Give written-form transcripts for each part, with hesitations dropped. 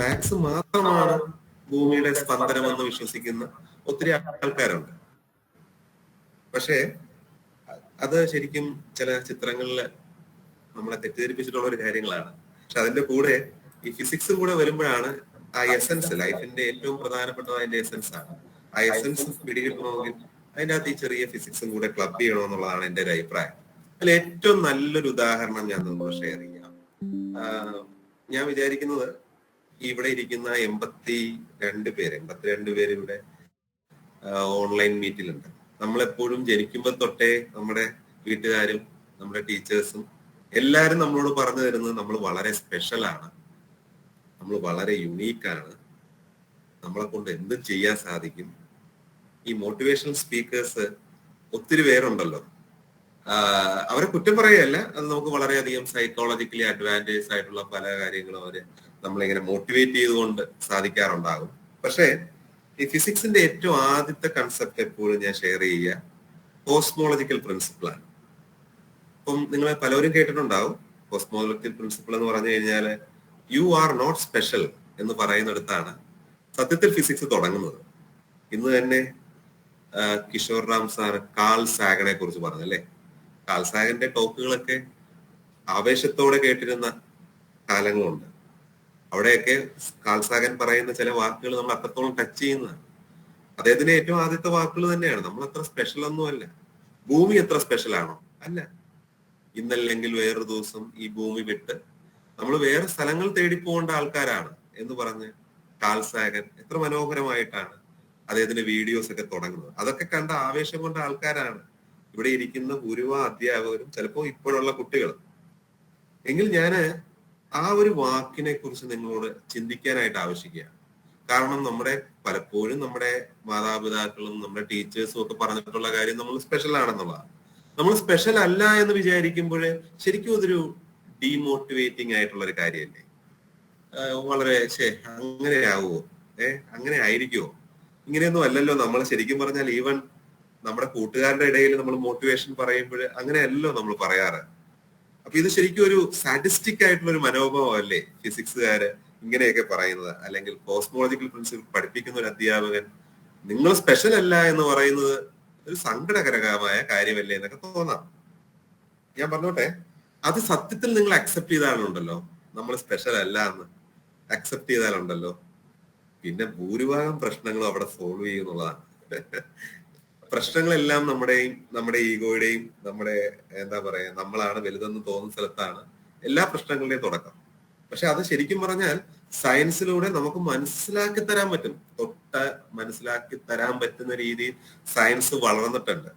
Maths മാത്രമാണ് ഭൂമിയുടെ സ്പന്ദനമെന്ന് വിശ്വസിക്കുന്ന ഒത്തിരി ആൾക്കാരുണ്ട്. പക്ഷേ അത് ശരിക്കും ചില ചിത്രങ്ങളിൽ നമ്മളെ തെറ്റിദ്ധരിപ്പിച്ചിട്ടുള്ള ഒരു കാര്യങ്ങളാണ്. പക്ഷെ അതിന്റെ കൂടെ ഈ ഫിസിക്സും കൂടെ വരുമ്പോഴാണ് ആ എസൻസ്, ലൈഫിന്റെ ഏറ്റവും പ്രധാനപ്പെട്ടത് അതിന്റെ എസൻസ് ആണ്. ആ എസൻസ് പിടികിട്ടണമെങ്കിൽ അതിൻ്റെ അകത്ത് ഈ ചെറിയ ഫിസിക്സും കൂടെ ക്ലബ് ചെയ്യണമെന്നുള്ളതാണ് എൻ്റെ ഒരു അഭിപ്രായം. അതിൽ ഏറ്റവും നല്ലൊരു ഉദാഹരണം ഞാൻ നിങ്ങളോട് ഷെയർ ചെയ്യാം. ഞാൻ വിചാരിക്കുന്നത് ഇവിടെ ഇരിക്കുന്ന 82 പേര് ഇവിടെ ഓൺലൈൻ മീറ്റിലുണ്ട്. നമ്മളെപ്പോഴും ജനിക്കുമ്പോൾ തൊട്ടേ നമ്മുടെ വീട്ടുകാരും നമ്മുടെ ടീച്ചേഴ്സും എല്ലാവരും നമ്മളോട് പറഞ്ഞു തരുന്നത് നമ്മൾ വളരെ സ്പെഷ്യലാണ്, നമ്മൾ വളരെ യുണീക്കാണ്, നമ്മളെ കൊണ്ട് എന്തും ചെയ്യാൻ സാധിക്കും. ഈ മോട്ടിവേഷണൽ സ്പീക്കേഴ്സ് ഒത്തിരി പേരുണ്ടല്ലോ, അവരെ കുറ്റം പറയുകയല്ല, അത് നമുക്ക് വളരെയധികം സൈക്കോളജിക്കലി അഡ്വാൻറ്റേജ് ആയിട്ടുള്ള പല കാര്യങ്ങളും അവര് നമ്മളിങ്ങനെ മോട്ടിവേറ്റ് ചെയ്തുകൊണ്ട് സാധിക്കാറുണ്ടാകും. പക്ഷേ ഈ ഫിസിക്സിന്റെ ഏറ്റവും ആദ്യത്തെ കൺസെപ്റ്റ് എപ്പോഴും ഞാൻ ഷെയർ ചെയ്യുക കോസ്മോളജിക്കൽ പ്രിൻസിപ്പിളാണ്. അപ്പം നിങ്ങൾ പലരും കേട്ടിട്ടുണ്ടാവും കോസ്മോളജിക്കൽ പ്രിൻസിപ്പിൾ എന്ന് പറഞ്ഞു കഴിഞ്ഞാൽ യു ആർ നോട്ട് സ്പെഷ്യൽ എന്ന് പറയുന്നിടത്താണ് സത്യത്തിൽ ഫിസിക്സ് തുടങ്ങുന്നത്. ഇന്ന് തന്നെ കിഷോർ റാം സാർ കാൾ സാഗനെ കുറിച്ച് പറഞ്ഞല്ലേ. കാൾ സാഗന്റെ ടോക്കുകളൊക്കെ ആവേശത്തോടെ കേട്ടിരുന്ന കാലങ്ങളുണ്ട്. അവിടെയൊക്കെ കാൾ സാഗൻ പറയുന്ന ചില വാക്കുകൾ നമ്മൾ അത്രത്തോളം ടച്ച് ചെയ്യുന്നതാണ്. അദ്ദേഹത്തിന്റെ ഏറ്റവും ആദ്യത്തെ വാക്കുകൾ തന്നെയാണ് നമ്മൾ അത്ര സ്പെഷ്യൽ ഒന്നുമല്ല. ഭൂമി എത്ര സ്പെഷ്യൽ ആണോ? അല്ല. ഇന്നല്ലെങ്കിൽ വേറൊരു ദിവസം ഈ ഭൂമി വിട്ട് നമ്മൾ വേറെ സ്ഥലങ്ങൾ തേടിപ്പോകേണ്ട ആൾക്കാരാണ് എന്ന് പറഞ്ഞ് കാൾ സാഗൻ എത്ര മനോഹരമായിട്ടാണ് അദ്ദേഹത്തിന്റെ വീഡിയോസ് ഒക്കെ തുടങ്ങുന്നത്. അതൊക്കെ കണ്ട ആവേശം കൊണ്ട ആൾക്കാരാണ് ഇവിടെ ഇരിക്കുന്ന ഭൂരിഭാഗം അധ്യാപകരും ചിലപ്പോൾ ഇപ്പോഴുള്ള കുട്ടികളും. എങ്കിൽ ഞാന് ആ ഒരു വാക്കിനെ കുറിച്ച് നിങ്ങളോട് ചിന്തിക്കാനായിട്ട് ആവശ്യിക്കുകയാണ്. കാരണം പലപ്പോഴും നമ്മുടെ മാതാപിതാക്കളും നമ്മുടെ ടീച്ചേഴ്സും ഒക്കെ പറഞ്ഞിട്ടുള്ള കാര്യം നമ്മൾ സ്പെഷ്യൽ ആണെന്നുള്ളതാണ്. നമ്മൾ സ്പെഷ്യൽ അല്ല എന്ന് വിചാരിക്കുമ്പോൾ ശരിക്കും അതൊരു ഡീമോട്ടിവേറ്റിംഗ് ആയിട്ടുള്ള ഒരു കാര്യമല്ലേ. വളരെ അങ്ങനെ ആവുമോ? അങ്ങനെ ആയിരിക്കുമോ? ഇങ്ങനെയൊന്നും അല്ലല്ലോ. നമ്മൾ ശരിക്കും പറഞ്ഞാൽ ഈവൻ നമ്മുടെ കൂട്ടുകാരുടെ ഇടയിൽ നമ്മൾ മോട്ടിവേഷൻ പറയുമ്പോൾ അങ്ങനെയല്ലോ നമ്മൾ പറയാറ്. അപ്പൊ ഇത് ശരിക്കും ഒരു സാഡിസ്റ്റിക് ആയിട്ടുള്ള ഒരു മനോഭാവം അല്ലേ ഫിസിക്സുകാര് ഇങ്ങനെയൊക്കെ പറയുന്നത്? അല്ലെങ്കിൽ കോസ്മോളജിക്കൽ പ്രിൻസിപ്പിൾ പഠിപ്പിക്കുന്ന ഒരു അധ്യാപകൻ നിങ്ങൾ സ്പെഷ്യൽ അല്ല എന്ന് പറയുന്നത് ഒരു സങ്കടകരമായ കാര്യമല്ലേ എന്നൊക്കെ തോന്നാം. ഞാൻ പറഞ്ഞോട്ടെ, അത് സത്യത്തിൽ നിങ്ങൾ അക്സെപ്റ്റ് ചെയ്താലുണ്ടല്ലോ, നമ്മൾ സ്പെഷ്യൽ അല്ല എന്ന് അക്സെപ്റ്റ് ചെയ്താലുണ്ടല്ലോ, പിന്നെ ഭൂരിഭാഗം പ്രശ്നങ്ങളും അവിടെ സോൾവ് ചെയ്യുന്നുള്ളതാണ്. പ്രശ്നങ്ങളെല്ലാം നമ്മുടെ ഈഗോയുടെയും നമ്മുടെ എന്താ പറയാ നമ്മളാണ് വലുതെന്ന് തോന്നുന്ന സ്ഥലത്താണ് എല്ലാ പ്രശ്നങ്ങളുടെയും തുടക്കം. പക്ഷെ അത് ശരിക്കും പറഞ്ഞാൽ സയൻസിലൂടെ നമുക്ക് മനസ്സിലാക്കി തരാൻ പറ്റും. മനസ്സിലാക്കി തരാൻ പറ്റുന്ന രീതിയിൽ സയൻസ് വളർന്നിട്ടുണ്ട്.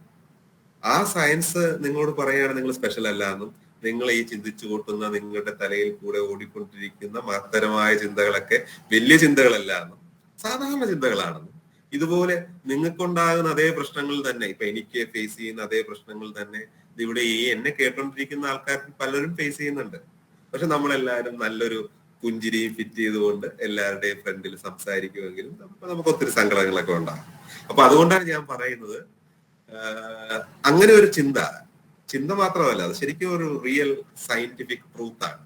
ആ സയൻസ് നിങ്ങളോട് പറയുകയാണ് നിങ്ങൾ സ്പെഷ്യൽ അല്ല എന്നും, നിങ്ങൾ ഈ ചിന്തിച്ചു കൂട്ടുന്ന നിങ്ങളുടെ തലയിൽ കൂടെ ഓടിക്കൊണ്ടിരിക്കുന്ന മഹത്തരമായ ചിന്തകളൊക്കെ വലിയ ചിന്തകളല്ല എന്നും സാധാരണ ചിന്തകളാണെന്നും, ഇതുപോലെ നിങ്ങൾക്കുണ്ടാകുന്ന അതേ പ്രശ്നങ്ങൾ തന്നെ ഇപ്പൊ എനിക്ക് ഫേസ് ചെയ്യുന്ന അതേ പ്രശ്നങ്ങൾ തന്നെ ഇവിടെ ഈ എന്നെ കേട്ടോണ്ടിരിക്കുന്ന ആൾക്കാർ പലരും ഫേസ് ചെയ്യുന്നുണ്ട്. പക്ഷെ നമ്മളെല്ലാവരും നല്ലൊരു പുഞ്ചിരിയും ഫിറ്റ് ചെയ്തുകൊണ്ട് എല്ലാവരുടെയും ഫ്രണ്ടിൽ സംസാരിക്കുമെങ്കിലും നമുക്ക് ഒത്തിരി സങ്കടങ്ങളൊക്കെ ഉണ്ടാകും. അപ്പൊ അതുകൊണ്ടാണ് ഞാൻ പറയുന്നത്, അങ്ങനെ ഒരു ചിന്ത മാത്രമല്ല, അത് ശരിക്കും ഒരു റിയൽ സയന്റിഫിക് ട്രൂത്ത് ആണ്,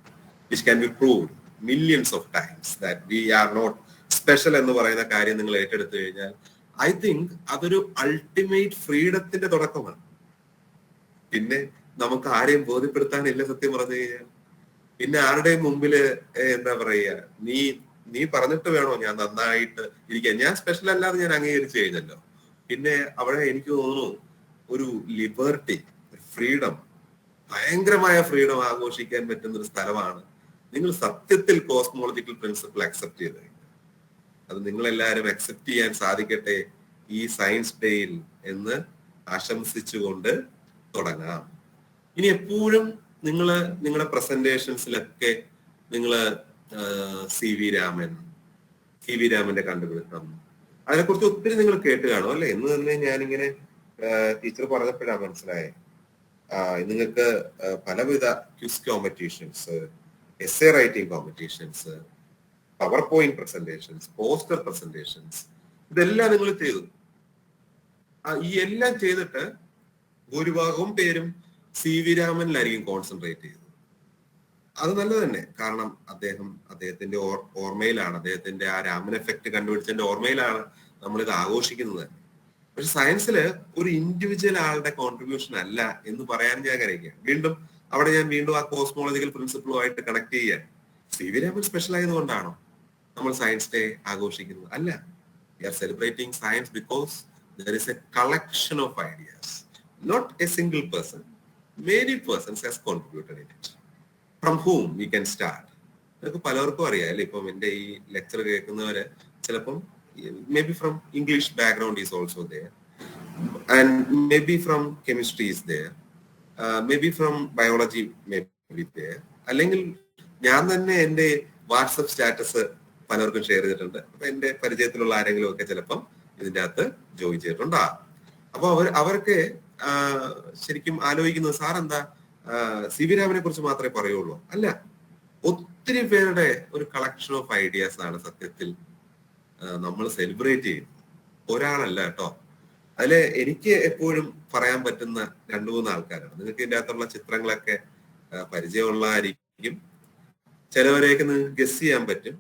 which can be proved millions of times that we are not special എന്ന് പറയുന്ന കാര്യം നിങ്ങൾ ഏറ്റെടുത്തു കഴിഞ്ഞാൽ ഐ തിങ്ക് അതൊരു അൾട്ടിമേറ്റ് ഫ്രീഡത്തിന്റെ തുടക്കമാണ്. പിന്നെ നമുക്ക് ആരെയും ബോധ്യപ്പെടുത്താനില്ല സത്യം പറഞ്ഞു കഴിഞ്ഞാൽ. പിന്നെ ആരുടെയും മുമ്പില് എന്താ പറയുക, നീ പറഞ്ഞിട്ട് വേണോ ഞാൻ നന്നായിട്ട് ഇരിക്കാൻ? ഞാൻ സ്പെഷ്യൽ അല്ലാതെ ഞാൻ അംഗീകരിച്ചു കഴിഞ്ഞല്ലോ. പിന്നെ അവിടെ എനിക്ക് തോന്നുന്നു ഒരു ലിബർട്ടി, ഫ്രീഡം, ഭയങ്കരമായ ഫ്രീഡം ആഘോഷിക്കാൻ പറ്റുന്ന ഒരു സ്ഥലമാണ് നിങ്ങൾ സത്യത്തിൽ കോസ്മോളജിക്കൽ പ്രിൻസിപ്പിൾ അക്സെപ്റ്റ് ചെയ്ത് കഴിഞ്ഞാൽ. അത് നിങ്ങളെല്ലാവരും അക്സെപ്റ്റ് ചെയ്യാൻ സാധിക്കട്ടെ ഈ സയൻസ് ഡേയിൽ എന്ന് ആശംസിച്ചുകൊണ്ട് തുടങ്ങാം. ഇനി എപ്പോഴും നിങ്ങളുടെ പ്രസന്റേഷൻസിലൊക്കെ സി വി രാമന്റെ കണ്ടുപിടുത്തം, അതിനെക്കുറിച്ച് ഒത്തിരി നിങ്ങൾ കേട്ട് കാണും അല്ലെ? ഇന്ന് തന്നെ ഞാനിങ്ങനെ ടീച്ചർ പറഞ്ഞപ്പോഴാണ് മനസ്സിലായത്. നിങ്ങൾക്ക് പലവിധ quiz competitions, essay writing competitions, power point presentations, poster presentations, ഇതെല്ലാം നിങ്ങൾ ചെയ്തു. ഈ എല്ലാം ചെയ്തിട്ട് ഭൂരിഭാഗവും പേരും സി വി രാമനിലായിരിക്കും കോൺസെൻട്രേറ്റ് ചെയ്തത്. അത് നല്ലത് തന്നെ. കാരണം അദ്ദേഹത്തിന്റെ ഓർമ്മയിലാണ്, അദ്ദേഹത്തിന്റെ ആ രാമൻ എഫക്ട് കണ്ടുപിടിച്ചതിന്റെ ഓർമ്മയിലാണ് നമ്മളിത് ആഘോഷിക്കുന്നത്. പക്ഷെ സയൻസിൽ ഒരു ഇൻഡിവിജ്വൽ ആളുടെ കോൺട്രിബ്യൂഷൻ അല്ല എന്ന് പറയാൻ ഞാൻ കരയുകയാണ്. അവിടെ ഞാൻ വീണ്ടും ആ കോസ്മോളജിക്കൽ പ്രിൻസിപ്പിളുമായിട്ട് കണക്ട് ചെയ്യാൻ. സി വി രാമൻ സ്പെഷ്യൽ ആയതുകൊണ്ടാണോ നമ്മൾ സയൻസ് ഡേ ആഘോഷിക്കുന്നത്? അല്ല. We are celebrating science because there is a collection of ideas, not a single person. Many persons has contributed in it. From whom we can start. നിങ്ങൾക്ക് പലർക്കും അറിയാം അല്ലെ? ഇപ്പം എന്റെ ഈ ലെക്ചർ കേൾക്കുന്നവര് ചിലപ്പം maybe from English background is also there, and maybe from chemistry is there, maybe from biology maybe there. അല്ലെങ്കിൽ ഞാൻ തന്നെ എന്റെ വാട്സപ്പ് സ്റ്റാറ്റസ് പലർക്കും ഷെയർ ചെയ്തിട്ടുണ്ട്. അപ്പൊ എന്റെ പരിചയത്തിലുള്ള ആരെങ്കിലും ഒക്കെ ചിലപ്പം ഇതിന്റെ അകത്ത് ജോയിൻ ചെയ്തിട്ടുണ്ടാകും. അപ്പൊ അവർക്ക് ശരിക്കും ആലോചിക്കുന്നത്, സാർ എന്താ സി വി രാമനെ കുറിച്ച് മാത്രമേ പറയുള്ളൂ? അല്ല, ഒത്തിരി പേരുടെ ഒരു കളക്ഷൻ ഓഫ് ഐഡിയാസ് ആണ് സത്യത്തിൽ നമ്മൾ സെലിബ്രേറ്റ് ചെയ്യുന്നു. ഒരാളല്ല കേട്ടോ. അതില് എനിക്ക് എപ്പോഴും പറയാൻ പറ്റുന്ന 2-3 ആൾക്കാരാണ്. നിങ്ങൾക്ക് ഇതിന്റെ അകത്തുള്ള ചിത്രങ്ങളൊക്കെ പരിചയമുള്ളതായിരിക്കും. ചിലവരെയൊക്കെ നിങ്ങൾക്ക് ഗസ് ചെയ്യാൻ പറ്റും.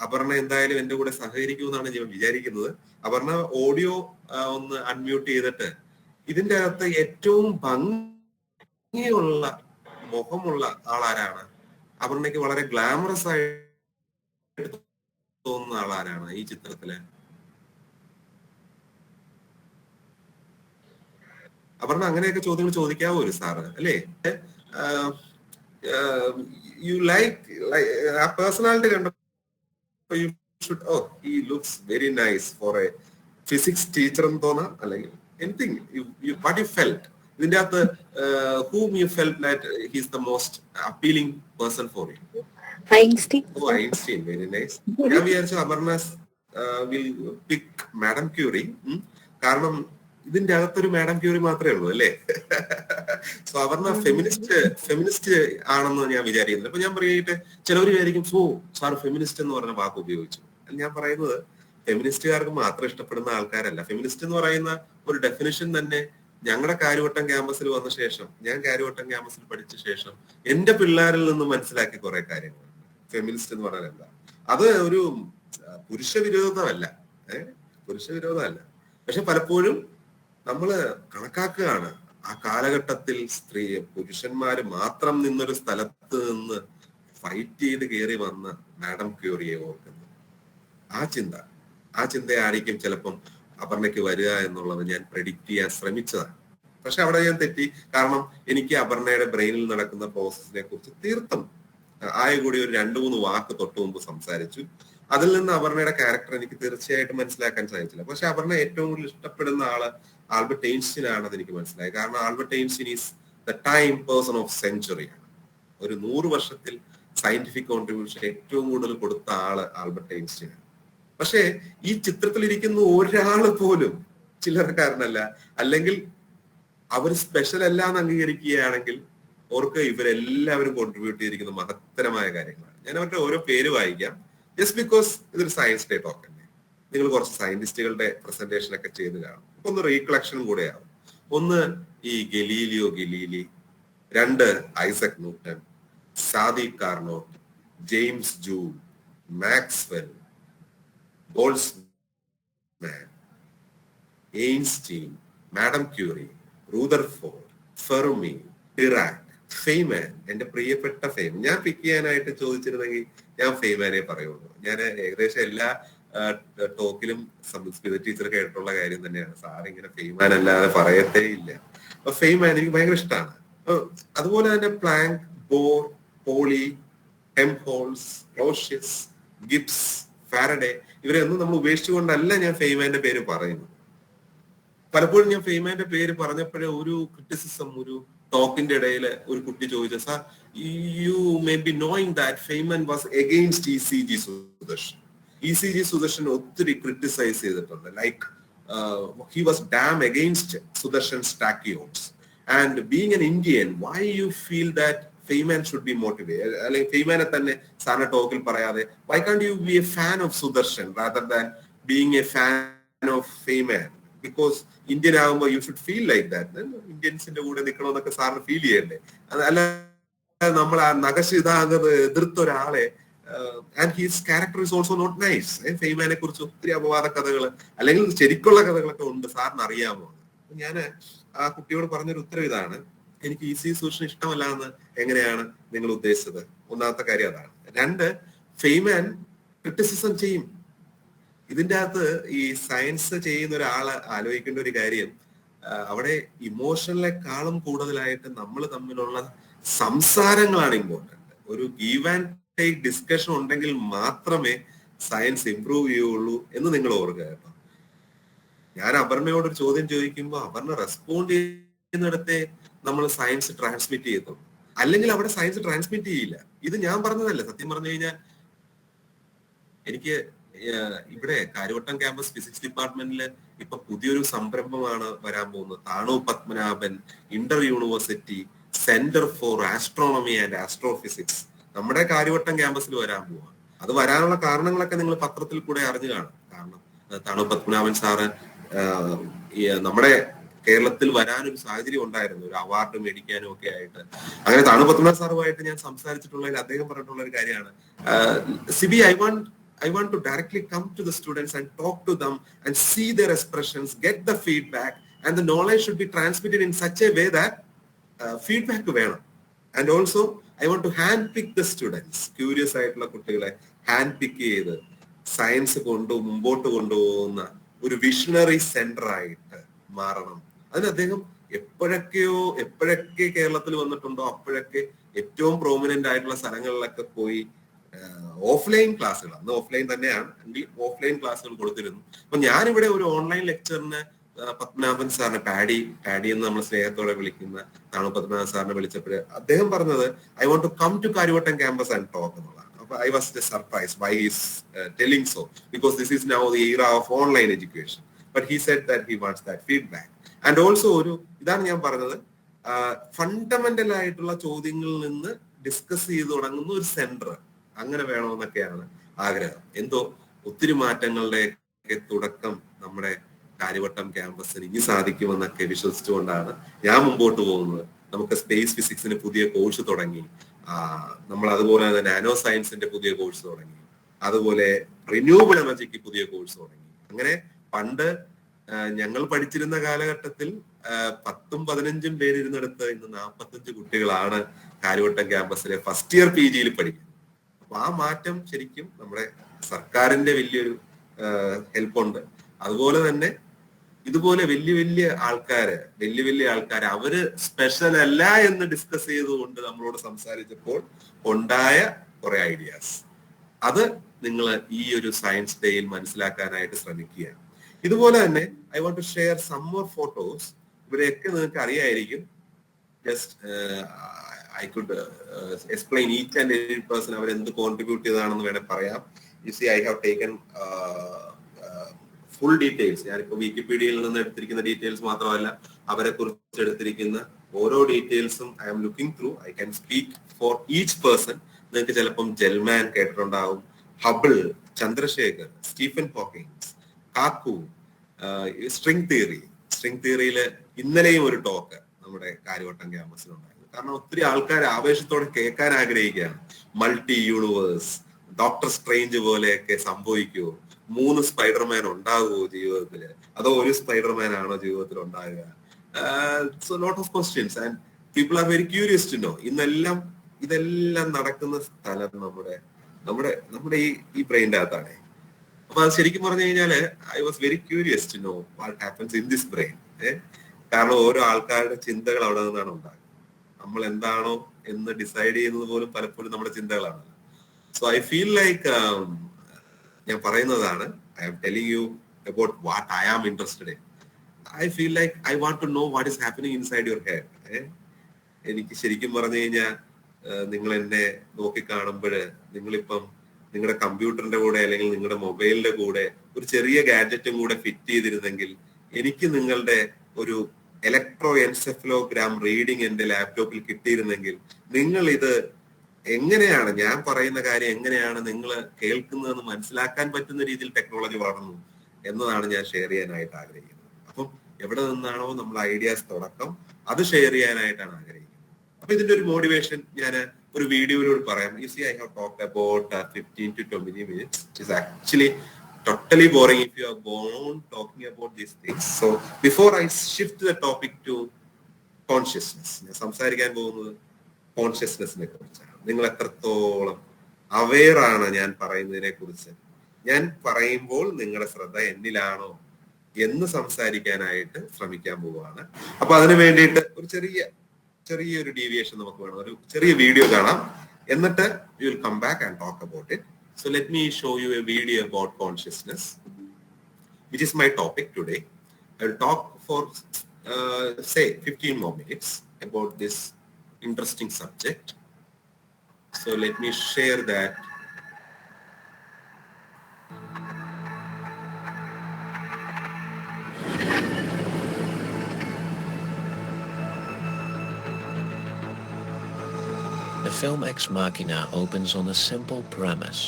അപർണ എന്തായാലും എന്റെ കൂടെ സഹകരിക്കുമെന്നാണ് ഞാൻ വിചാരിക്കുന്നത്. അപർണ ഓഡിയോ ഒന്ന് അൺമ്യൂട്ട് ചെയ്തിട്ട് ഇതിന്റെ അകത്ത് ഏറ്റവും ഭംഗിയുള്ള മുഖമുള്ള ആളാരാണ്? അപർണയ്ക്ക് വളരെ ഗ്ലാമറസ് ആയിട്ട് തോന്നുന്ന ആളാരാണ് ഈ ചിത്രത്തില്? അപർണ അങ്ങനെയൊക്കെ ചോദ്യങ്ങൾ ചോദിക്കാവോ ഒരു സാറ് അല്ലേ? യു ലൈക്ക് ആ പേഴ്സണാലിറ്റി കണ്ടപ്പോ you should, oh he looks very nice for a physics teacher എന്ന് തോന്നാം, അല്ലെങ്കിൽ എനിത്തിങ് വാട്ട് യു ഫെൽറ്റ് ഇതിന്റെ അകത്ത്, whom you felt that he is the most appealing person for you? Einstein. Oh, Einstein, very nice. ഞാൻ വിചാരിച്ചു Aparna will pick madam Curie. കാരണം ഇതിന്റെ അകത്തൊരു മാഡം ക്യൂറി മാത്രമേ ഉള്ളൂ അല്ലേ? സോ അപർണ ഫെമിനിസ്റ്റ് ആണെന്ന് ഞാൻ വിചാരിക്കുന്നത്. അപ്പൊ ഞാൻ പറയട്ടെ, ചിലവർ വിചാരിക്കും സാർ ഫെമിനിസ്റ്റ് എന്ന് പറഞ്ഞ വാക്ക് ഉപയോഗിച്ചു. ഞാൻ പറയുന്നത് ഫെമിനിസ്റ്റുകാർക്ക് മാത്രം ഇഷ്ടപ്പെടുന്ന ആൾക്കാരല്ല. ഫെമിനിസ്റ്റ് എന്ന് പറയുന്ന ഒരു ഡെഫിനിഷൻ തന്നെ ഞങ്ങളുടെ കാര്യവട്ടം ക്യാമ്പസിൽ വന്ന ശേഷം, ഞാൻ കാര്യവട്ടം ക്യാമ്പസിൽ പഠിച്ച ശേഷം എന്റെ പിള്ളേരിൽ നിന്ന് മനസ്സിലാക്കിയ കുറെ കാര്യങ്ങൾ. ഫെമിനിസ്റ്റ് എന്ന് പറഞ്ഞാൽ എന്താ? അത് ഒരു പുരുഷ വിരോധമല്ല, പുരുഷ വിരോധമല്ല. പക്ഷെ പലപ്പോഴും നമ്മള് കണക്കാക്കുകയാണ് ആ കാലഘട്ടത്തിൽ പുരുഷന്മാര് മാത്രം നിന്നൊരു സ്ഥലത്ത് നിന്ന് ഫൈറ്റ് ചെയ്ത് കയറി വന്ന മാഡം ക്യൂറിയെ ഓർക്കുന്നത്. ആ ചിന്തയായിരിക്കും ചിലപ്പം അപർണയ്ക്ക് വരിക എന്നുള്ളത് ഞാൻ പ്രെഡിക്റ്റ് ചെയ്യാൻ ശ്രമിച്ചതാണ്. പക്ഷെ അവിടെ ഞാൻ തെറ്റി. കാരണം എനിക്ക് അപർണയുടെ ബ്രെയിനിൽ നടക്കുന്ന പ്രോസസ്സിനെ കുറിച്ച് തീർത്തും കൂടി ഒരു 2-3 വാക്ക് തൊട്ട് മുമ്പ് സംസാരിച്ചു. അതിൽ നിന്ന് അപർണയുടെ ക്യാരക്ടർ എനിക്ക് തീർച്ചയായിട്ടും മനസ്സിലാക്കാൻ സാധിച്ചില്ല. പക്ഷെ അപർണ ഏറ്റവും കൂടുതൽ ഇഷ്ടപ്പെടുന്ന ആള് ആൽബർട്ട് ഐൻസ്റ്റീൻ ആണെന്ന് എനിക്ക് മനസ്സിലായി. കാരണം Albert Einstein is the time person of century ആണ്. ഒരു 100 വർഷത്തിൽ സയന്റിഫിക് കോൺട്രിബ്യൂഷൻ ഏറ്റവും കൂടുതൽ കൊടുത്ത ആള് ആൽബർട്ട് ഐൻസ്റ്റീൻ ആണ്. പക്ഷേ ഈ ചിത്രത്തിൽ ഇരിക്കുന്ന ഒരാള് പോലും ചില്ലറക്കാരനല്ല, അല്ലെങ്കിൽ അവർ സ്പെഷ്യൽ അല്ല എന്ന് അംഗീകരിക്കുകയാണെങ്കിൽ ഓർക്ക് ഇവരെല്ലാവരും കോൺട്രിബ്യൂട്ട് ചെയ്തിരിക്കുന്ന മഹത്തരമായ കാര്യങ്ങളാണ്. ഞാൻ അവരുടെ ഓരോ പേര് വായിക്കാം, ജസ്റ്റ് ബിക്കോസ് ഇതൊരു സയൻസ് ഡേ ടോക്ക് അല്ലേ. നിങ്ങൾ കുറച്ച് സയന്റിസ്റ്റുകളുടെ പ്രസന്റേഷൻ ഒക്കെ ചെയ്ത് കാണും. ഒന്ന് റീകളക്ഷനും കൂടെ ആവും. ഒന്ന് ഈ Galileo Galilei, 2 Isaac Newton, Sadi Carnot, James Joule, Maxwell, Boltzmann, Einstein, madam Curie, Rutherford, Fermi, Dirac, Feynman. എന്റെ പ്രിയപ്പെട്ട ഫെയ്ം. ഞാൻ പിക്ക് ചെയ്യാനായിട്ട് ചോദിച്ചിരുന്നെങ്കിൽ ഞാൻ ഫെയ്മാനെ പറയുള്ളൂ. ഞാൻ ഏകദേശം എല്ലാ ടോക്കിലും സംസ്കൃത ടീച്ചർ കേട്ടിട്ടുള്ള കാര്യം തന്നെയാണ്, സാർ ഇങ്ങനെ ഫെയ്മാൻ അല്ലാതെ പറയത്തേ ഇല്ല. അപ്പൊ ഫെയ്മാൻ എനിക്ക് ഭയങ്കര ഇഷ്ടമാണ്. അതുപോലെ തന്നെ Planck, Bohr, Pauli, Helmholtz, Clausius, Gibbs, Faraday, ഇവരെയൊന്നും നമ്മൾ ഉപേക്ഷിച്ചുകൊണ്ടല്ല ഞാൻ ഫെയ്മാന്റെ പേര് പറയുന്നത്. പലപ്പോഴും ഞാൻ ഫെയ്മാന്റെ പേര് പറഞ്ഞപ്പോഴേ ഒരു ക്രിറ്റിസിസം, ഒരു ടോക്കിന്റെ ഇടയിൽ ഒരു കുട്ടി ചോദിച്ചു, sir you may be knowing that Feynman was against ECG Sudarshan. ECG Sudarshan ഒത്തിരി ക്രിട്ടിസൈസ് ചെയ്തിട്ടുണ്ട്. Like he was damn against Sudarshan's tachyons. And being an Indian, why you feel that Feynman should be motivate? അല്ലെങ്കിൽ ഫെയ്മാനെ തന്നെ സാറിന്റെ ടോക്കിൽ പറയാതെ why can't you be a fan of Sudarshan rather than being a fan of Feynman? Because Indian ആകുമ്പോൾ you should feel like that. ഇന്ത്യൻസിന്റെ കൂടെ നിൽക്കണമെന്നൊക്കെ സാറിന് ഫീൽ ചെയ്യണ്ടേ? അല്ല നമ്മൾ ആ നഖശിതാകത് എതിർത്ത ഒരാളെ and his character is also not nice. ഫെയ്മാനെ കുറിച്ച് ഒത്തിരി അപവാദ കഥകൾ അല്ലെങ്കിൽ ശരിക്കുള്ള കഥകളൊക്കെ ഉണ്ട്, സാറിന് അറിയാമോ? ഞാൻ ആ കുട്ടിയോട് പറഞ്ഞൊരു ഉത്തരം ഇതാണ്: എനിക്ക് ഈസി സൊല്യൂഷൻ ഇഷ്ടമല്ല എന്ന് എങ്ങനെയാണ് നിങ്ങൾ ഉദ്ദേശിച്ചത്? ഒന്നാമത്തെ കാര്യം അതാണ്. രണ്ട്, ഫെയ്മാൻ ക്രിറ്റിസിസം ചെയ്യും. ഇതിന്റെ അകത്ത് ഈ സയൻസ് ചെയ്യുന്ന ഒരാള് ആലോചിക്കേണ്ട ഒരു കാര്യം, അവിടെ ഇമോഷനിലെക്കാളും കൂടുതലായിട്ട് നമ്മൾ തമ്മിലുള്ള സംസാരങ്ങളാണ് ഇമ്പോർട്ടന്റ്. ഒരു ഗീവ് ആൻഡ് ടേക്ക് ഡിസ്കഷൻ ഉണ്ടെങ്കിൽ മാത്രമേ സയൻസ് ഇംപ്രൂവ് ചെയ്യുള്ളൂ എന്ന് നിങ്ങൾ ഓർക്കുക കേട്ടോ. ഞാൻ അപർണയോട് ഒരു ചോദ്യം ചോദിക്കുമ്പോൾ അപർണ റെസ്പോണ്ട് ചെയ്യുന്നിടത്തെ നമ്മൾ സയൻസ് ട്രാൻസ്മിറ്റ് ചെയ്യത്തുള്ളൂ, അല്ലെങ്കിൽ അവിടെ സയൻസ് ട്രാൻസ്മിറ്റ് ചെയ്യില്ല. ഇത് ഞാൻ പറഞ്ഞതല്ല. സത്യം പറഞ്ഞു കഴിഞ്ഞാൽ എനിക്ക് ഇവിടെ കാര്യവട്ടം ക്യാമ്പസ് ഫിസിക്സ് ഡിപ്പാർട്ട്മെന്റിൽ ഇപ്പൊ പുതിയൊരു സംരംഭമാണ് വരാൻ പോകുന്നത്. താണു Padmanabhan Inter university centre for astronomy and astrophysics നമ്മുടെ കാര്യവട്ടം ക്യാമ്പസിൽ വരാൻ പോവാ. അത് വരാനുള്ള കാരണങ്ങളൊക്കെ നിങ്ങൾ പത്രത്തിൽ കൂടെ അറിഞ്ഞു കാണും. കാരണം താണു പത്മനാഭൻ സാറ് നമ്മുടെ കേരളത്തിൽ വരാനൊരു സാഹചര്യം ഉണ്ടായിരുന്നു, ഒരു അവാർഡ് മേടിക്കാനും ഒക്കെ ആയിട്ട്. അങ്ങനെ താണു പത്മനാഭൻ സാറുമായിട്ട് ഞാൻ സംസാരിച്ചിട്ടുള്ളതിൽ അദ്ദേഹം പറഞ്ഞിട്ടുള്ള ഒരു കാര്യമാണ്, Sibi, I want to directly come to the students and talk to them and see their expressions, get the feedback, and the knowledge should be transmitted in such a way that feedback വേണം. And also I want to hand pick the students, curious ആയിട്ടുള്ള കുട്ടികളെ hand പിക്ക് ചെയ്ത് science മുമ്പോട്ട് കൊണ്ടുപോകുന്ന ഒരു visionary centre ആയിട്ട് മാറണം. അതിന് അദ്ദേഹം എപ്പോഴൊക്കെ കേരളത്തിൽ വന്നിട്ടുണ്ടോ അപ്പോഴൊക്കെ ഏറ്റവും പ്രോമിനന്റ് ആയിട്ടുള്ള സ്ഥലങ്ങളിലൊക്കെ പോയി ഓഫ്ലൈൻ ക്ലാസ്സുകൾ, അന്ന് ഓഫ്ലൈൻ തന്നെയാണ് എങ്കിൽ ഓഫ്ലൈൻ ക്ലാസ്സുകൾ കൊടുത്തിരുന്നു. അപ്പൊ ഞാനിവിടെ ഒരു ഓൺലൈൻ ലെക്ചറിന് പത്മനാഭൻ സാറിനെ പാഡി എന്ന് നമ്മൾ സ്നേഹത്തോടെ വിളിക്കുന്ന താണു പത്മനാഭൻ സാറിനെ വിളിച്ചപ്പോൾ അദ്ദേഹം പറഞ്ഞത്, I want to come to Karyavattom campus and talk എന്നുള്ളതാണ്. അപ്പൊ I was just surprised why is telling so, because this is now the era of online education. But he said that he wants that feedback. And also ഇതാണ് ഞാൻ പറഞ്ഞത്, fundamental ആയിട്ടുള്ള ചോദ്യങ്ങളിൽ നിന്ന് discuss ചെയ്ത് തുടങ്ങുന്ന ഒരു സെന്റർ അങ്ങനെ വേണമെന്നൊക്കെയാണ് ആഗ്രഹം. എന്തോ ഒത്തിരി മാറ്റങ്ങളുടെ തുടക്കം നമ്മുടെ കാര്യവട്ടം ക്യാമ്പസിന് ഇനി സാധിക്കുമെന്നൊക്കെ വിശ്വസിച്ചുകൊണ്ടാണ് ഞാൻ മുമ്പോട്ട് പോകുന്നത്. നമുക്ക് സ്പേസ് ഫിസിക്സിന് പുതിയ കോഴ്സ് തുടങ്ങി, നമ്മൾ അതുപോലെ തന്നെ നാനോ സയൻസിന്റെ പുതിയ കോഴ്സ് തുടങ്ങി, അതുപോലെ റിന്യൂവബിൾ എനർജിക്ക് പുതിയ കോഴ്സ് തുടങ്ങി. അങ്ങനെ പണ്ട് ഞങ്ങൾ പഠിച്ചിരുന്ന കാലഘട്ടത്തിൽ 10-15 പേരിരുന്നിടത്ത് ഇന്ന് 45 കുട്ടികളാണ് കാര്യവട്ടം ക്യാമ്പസിലെ ഫസ്റ്റ് ഇയർ PGയിൽ പഠിക്കുന്നത്. അപ്പൊ ആ മാറ്റം ശരിക്കും നമ്മുടെ സർക്കാരിന്റെ വലിയൊരു ഹെൽപ്പുണ്ട്. അതുപോലെ തന്നെ ഇതുപോലെ വലിയ ആൾക്കാര് അവര് സ്പെഷ്യൽ അല്ല എന്ന് ഡിസ്കസ് ചെയ്തുകൊണ്ട് നമ്മളോട് സംസാരിച്ചപ്പോൾ ഉണ്ടായ കുറെ ഐഡിയാസ്, അത് നിങ്ങൾ ഈ ഒരു സയൻസ് ഡേയിൽ മനസ്സിലാക്കാനായിട്ട് ശ്രമിക്കുക. ഇതുപോലെ തന്നെ I want to share some more photos. ഇവരെയൊക്കെ നിങ്ങൾക്ക് അറിയായിരിക്കും. Just I could explain each and every person അവർ എന്ത് കോൺട്രിബ്യൂട്ട് ചെയ്തതാണെന്ന് വേണേൽ പറയാം. You see I have taken full details. ഞാനിപ്പോ വിക്കിപീഡിയയിൽ നിന്ന് എടുത്തിരിക്കുന്ന ഡീറ്റെയിൽസ് മാത്രമല്ല, അവരെ കുറിച്ച് എടുത്തിരിക്കുന്ന ഓരോ ഡീറ്റെയിൽസും I am looking through. I can speak for each person. നിങ്ങൾക്ക് ചിലപ്പം ജെൽമാൻ കേട്ടിട്ടുണ്ടാവും, Hubble, Chandrasekhar, Stephen Hawkings, Kaku, string തിയറിയില് ഇന്നലെയും ഒരു ടോക്ക് നമ്മുടെ കാര്യവട്ടം ക്യാമ്പസിലുണ്ടായിരുന്നു. കാരണം ഒത്തിരി ആൾക്കാർ ആവേശത്തോടെ കേൾക്കാൻ ആഗ്രഹിക്കുകയാണ്. മൾട്ടി യൂണിവേഴ്സ്, ഡോക്ടർ സ്ട്രേഞ്ച് പോലെയൊക്കെ സംഭവിക്കുമോ? 3 സ്പൈഡർമാൻ ഉണ്ടാകുമോ ജീവിതത്തില്? അതോ ഒരു സ്പൈഡർമാൻ ആണോ ജീവിതത്തിൽ ഉണ്ടാകുക? So lot of questions and people are very curious to know. ഇതെല്ലാം നടക്കുന്ന സ്ഥലം നമ്മുടെ ഈ ബ്രെയിൻ്റെ അകത്താണ്. അപ്പൊ അത് ശരിക്കും പറഞ്ഞു കഴിഞ്ഞാല് I was very curious to know what happens in this brain. കാരണം ഓരോ ആൾക്കാരുടെ ചിന്തകൾ അവിടെ നിന്നാണ് ഉണ്ടാകുന്നത്. നമ്മൾ എന്താണോ എന്ന് ഡിസൈഡ് ചെയ്യുന്നത് പോലും പലപ്പോഴും നമ്മുടെ ചിന്തകളാണ്. സോ ഐ ഫീൽ ലൈക്ക് ഞാൻ പറയുന്നതാണ്, I am telling you about what I am interested in. I feel like I want to know what is happening inside your head. എനിക്ക് ശരിക്കും പറഞ്ഞു കഴിഞ്ഞാൽ നിങ്ങൾ എന്നെ നോക്കി കാണുമ്പോൾ നിങ്ങളിപ്പം നിങ്ങളുടെ കമ്പ്യൂട്ടറിന്റെ കൂടെ അല്ലെങ്കിൽ നിങ്ങളുടെ മൊബൈലിന്റെ കൂടെ ഒരു ചെറിയ ഗാഡ്ജറ്റും കൂടെ ഫിറ്റ് ചെയ്തിരുന്നെങ്കിൽ എനിക്ക് നിങ്ങളുടെ ഒരു ഇലക്ട്രോ എൻസെഫലോഗ്രാം റീഡിങ് എന്റെ ലാപ്ടോപ്പിൽ കിട്ടിയിരുന്നെങ്കിൽ നിങ്ങൾ ഇത് എങ്ങനെയാണ്, ഞാൻ പറയുന്ന കാര്യം എങ്ങനെയാണ് നിങ്ങൾ കേൾക്കുന്നതെന്ന് മനസ്സിലാക്കാൻ പറ്റുന്ന രീതിയിൽ ടെക്നോളജി വളർന്നു എന്നതാണ് ഞാൻ ഷെയർ ചെയ്യാനായിട്ട് ആഗ്രഹിക്കുന്നത്. അപ്പം എവിടെ നിന്നാണോ നമ്മൾ ഐഡിയാസ് തുടക്കം, അത് ഷെയർ ചെയ്യാനായിട്ടാണ് ആഗ്രഹിക്കുന്നത്. അപ്പൊ ഇതിന്റെ ഒരു മോട്ടിവേഷൻ ഞാൻ ഒരു വീഡിയോയിലൂടെ പറയാം. You see I have talked about 15 to 20 minutes. It is actually totally boring if you are born talking about these things. So before I shift the topic to consciousness, ഞാൻ സംസാരിക്കാൻ പോകുന്നത് കോൺഷ്യസ്നെസ്സിനെ കുറിച്ചാണ്. നിങ്ങൾ എത്രത്തോളം അവെയർ ആണ് ഞാൻ പറയുന്നതിനെ കുറിച്ച്. ഞാൻ പറയുമ്പോൾ നിങ്ങളുടെ ശ്രദ്ധ എന്നിലാണോ എന്ന് സംസാരിക്കാനായിട്ട് ശ്രമിക്കാൻ പോവുകയാണ്. അപ്പൊ അതിനു വേണ്ടിയിട്ട് ഒരു ചെറിയൊരു ഡീവിയേഷൻ നമുക്ക് വേണം. ഒരു ചെറിയ വീഡിയോ കാണാം, എന്നിട്ട് you will come back and talk about it. So let me show you a video about consciousness, which is my topic today. I will talk for say 15 more minutes about this interesting subject. So let me share that. The film Ex Machina opens on a simple premise.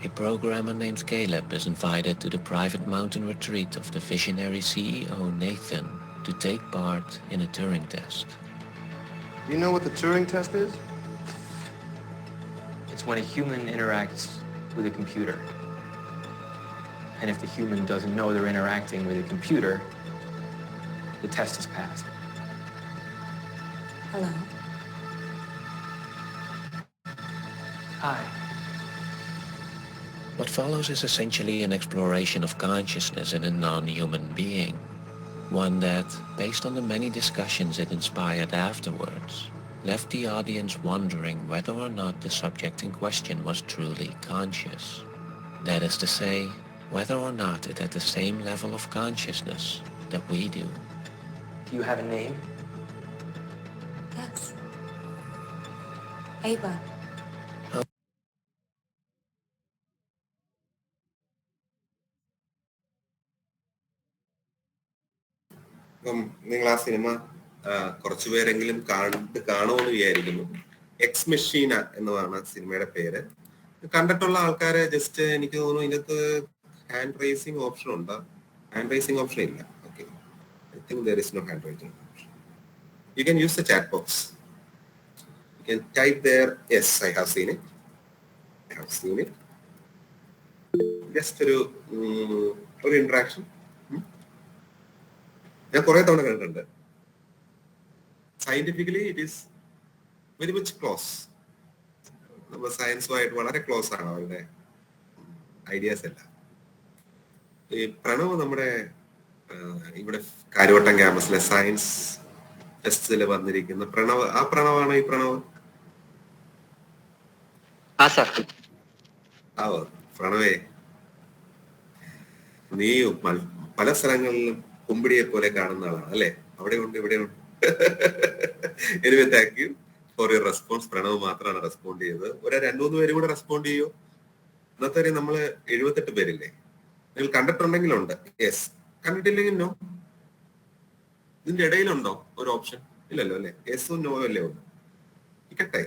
A programmer named Caleb is invited to the private mountain retreat of the visionary CEO Nathan to take part in a Turing test. You know what the Turing test is? It's when a human interacts with a computer. And if the human doesn't know they're interacting with a computer, the test is passed. Hello. Hi. What follows is essentially an exploration of consciousness in a non-human being. One that, based on the many discussions it inspired afterwards, left the audience wondering whether or not the subject in question was truly conscious. That is to say, whether or not it had the same level of consciousness that we do. Do you have a name? Yes. Ava. അപ്പം നിങ്ങൾ ആ cinema കുറച്ചുപേരെങ്കിലും കാണുമെന്ന് വിചാരിക്കുന്നു. X Machina എന്നതാണ് സിനിമയുടെ പേര്. കണ്ടിട്ടുള്ള ആൾക്കാരെ ജസ്റ്റ് എനിക്ക് തോന്നുന്നു ഇതിനകത്ത് ഹാൻഡ് റൈസിംഗ് ഓപ്ഷൻ ഉണ്ട്. ഹാൻഡ് റൈസിംഗ് ഓപ്ഷൻ ഇല്ല. Okay, I think there is no hand raising option. You can use the chat box. You can type there, yes, I have seen it. Just ഒരു interaction. ഞാൻ കുറെ തവണ കണ്ടിട്ടുണ്ട്. Scientifically it is very much close. നമ്മൾ സയൻസുമായിട്ട് വളരെ close ആണ് അവരുടെ ideas എല്ലാം. ഈ പ്രണവ് നമ്മുടെ ഇവിടെ കാര്യവട്ടം ക്യാമ്പസിലെ സയൻസ് ടെസ്റ്റിൽ വന്നിരിക്കുന്ന പ്രണവ്, ആ പ്രണവാണ് ഈ പ്രണവ്? പ്രണവേ, നീ പല സ്ഥലങ്ങളിലും കുമ്പിടിയെ പോലെ കാണുന്ന ആളാണ് അല്ലെ? അവിടെ ഉണ്ട്, ഇവിടെ ഉണ്ട്. Anyway, thank you for your response. Pranav മാത്രമാണ് റെസ്പോണ്ട് ചെയ്തത്. ഒരു 2-3 പേര് കൂടെ റെസ്പോണ്ട് ചെയ്യോ? ഇന്നത്തെ വരെ നമ്മള് 78 പേരില്ലേ? നിങ്ങൾ കണ്ടിട്ടുണ്ടെങ്കിലുണ്ട്, യെസ്. കണ്ടിട്ടില്ലെങ്കിൽ നോ. ഇതിന്റെ ഇടയിലുണ്ടോ ഒരു ഓപ്ഷൻ? ഇല്ലല്ലോ അല്ലെ? യെസും നോ അല്ലേ ഒന്ന്. ഇക്കട്ടെ,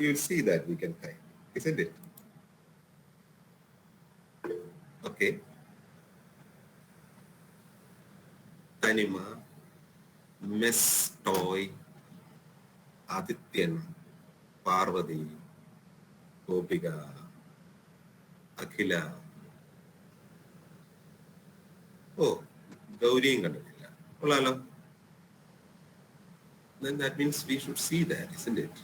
you will see that we can type, isn't it? Okay. Anima, miss ടോയ്, ആദിത്യൻ, പാർവതി, ഗോപിക, അഖില. ഓ, ഗൗരിയും കണ്ടിട്ടില്ല. കൊള്ളാലോ. Then that means we should see that, isn't it?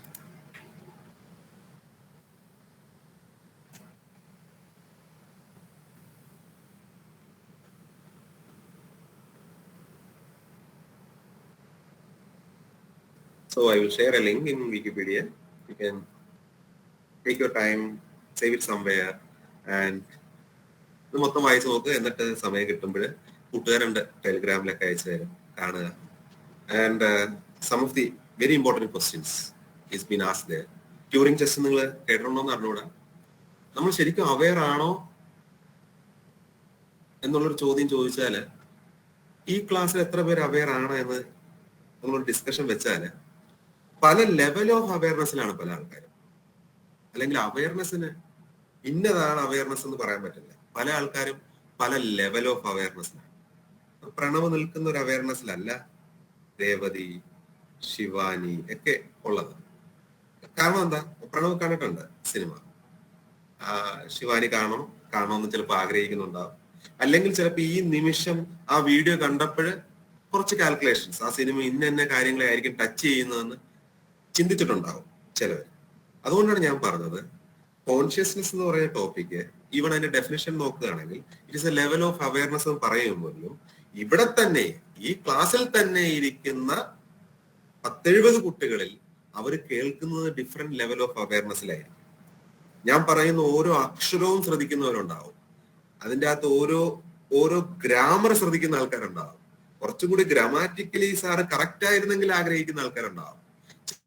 So I will share a link in Wikipedia. You can take your time, save it somewhere, and ഇത് മൊത്തം വായിച്ചു നോക്കുക. എന്നിട്ട് സമയം കിട്ടുമ്പോൾ കൂട്ടുകാരുണ്ട് ടെലിഗ്രാമിലൊക്കെ അയച്ചു തരും, കാണുക. And some of the very important questions is been asked there. Turing test നിങ്ങൾ കേട്ടിട്ടുണ്ടോന്ന് അറിഞ്ഞുകൂടാ. നമ്മൾ ശരിക്കും അവെയർ ആണോ എന്നുള്ളൊരു ചോദ്യം ചോദിച്ചാല്, ഈ ക്ലാസ്സിൽ എത്ര പേര് അവെയർ ആണ് എന്ന് നമ്മളൊരു ഡിസ്കഷൻ വെച്ചാല് പല ലെവൽ ഓഫ് അവയർനെസ്സിലാണ് പല ആൾക്കാരും. അല്ലെങ്കിൽ അവയർനെസ്സിന് ഇന്നതാണ് അവയർനെസ് എന്ന് പറയാൻ പറ്റില്ല. പല ആൾക്കാരും പല ലെവൽ ഓഫ് അവയർനെസ്സിലാണ്. പ്രണവ് നിൽക്കുന്ന ഒരു അവയർനെസ്സിലല്ല രേവതി, ശിവാനി ഒക്കെ ഉള്ളത്. കാരണം എന്താ, പ്രണവ് കണ്ടിട്ടുണ്ട് സിനിമ, ശിവാനി കാണണമെന്ന് ചിലപ്പോൾ ആഗ്രഹിക്കുന്നുണ്ടാവും. അല്ലെങ്കിൽ ചിലപ്പോൾ ഈ നിമിഷം ആ വീഡിയോ കണ്ടപ്പോൾ കുറച്ച് കാൽക്കുലേഷൻസ്, ആ സിനിമ ഇന്ന കാര്യങ്ങളെ ആയിരിക്കും ടച്ച് ചെയ്യുന്നതെന്ന് ചിന്തിച്ചിട്ടുണ്ടാവും ചിലവർ. അതുകൊണ്ടാണ് ഞാൻ പറഞ്ഞത് കോൺഷ്യസ്നെസ് എന്ന് പറയുന്ന ടോപ്പിക്ക്, ഈവൺ അതിന്റെ ഡെഫിനിഷൻ നോക്കുകയാണെങ്കിൽ it is A level of awareness എന്ന് പറയുമ്പോഴും ഇവിടെ തന്നെ ഈ ക്ലാസ്സിൽ തന്നെ ഇരിക്കുന്ന 10-70 കുട്ടികളിൽ അവർ കേൾക്കുന്നത് ഡിഫറെന്റ് ലെവൽ ഓഫ് അവയർനെസ്സിലായിരിക്കും. ഞാൻ പറയുന്ന ഓരോ അക്ഷരവും ശ്രദ്ധിക്കുന്നവരുണ്ടാവും, അതിൻ്റെ അകത്ത് ഓരോ ഗ്രാമർ ശ്രദ്ധിക്കുന്ന ആൾക്കാരുണ്ടാവും, കുറച്ചുകൂടി ഗ്രാമാറ്റിക്കലി സാറ് കറക്റ്റ് ആയിരുന്നെങ്കിൽ ആഗ്രഹിക്കുന്ന ആൾക്കാരുണ്ടാവും.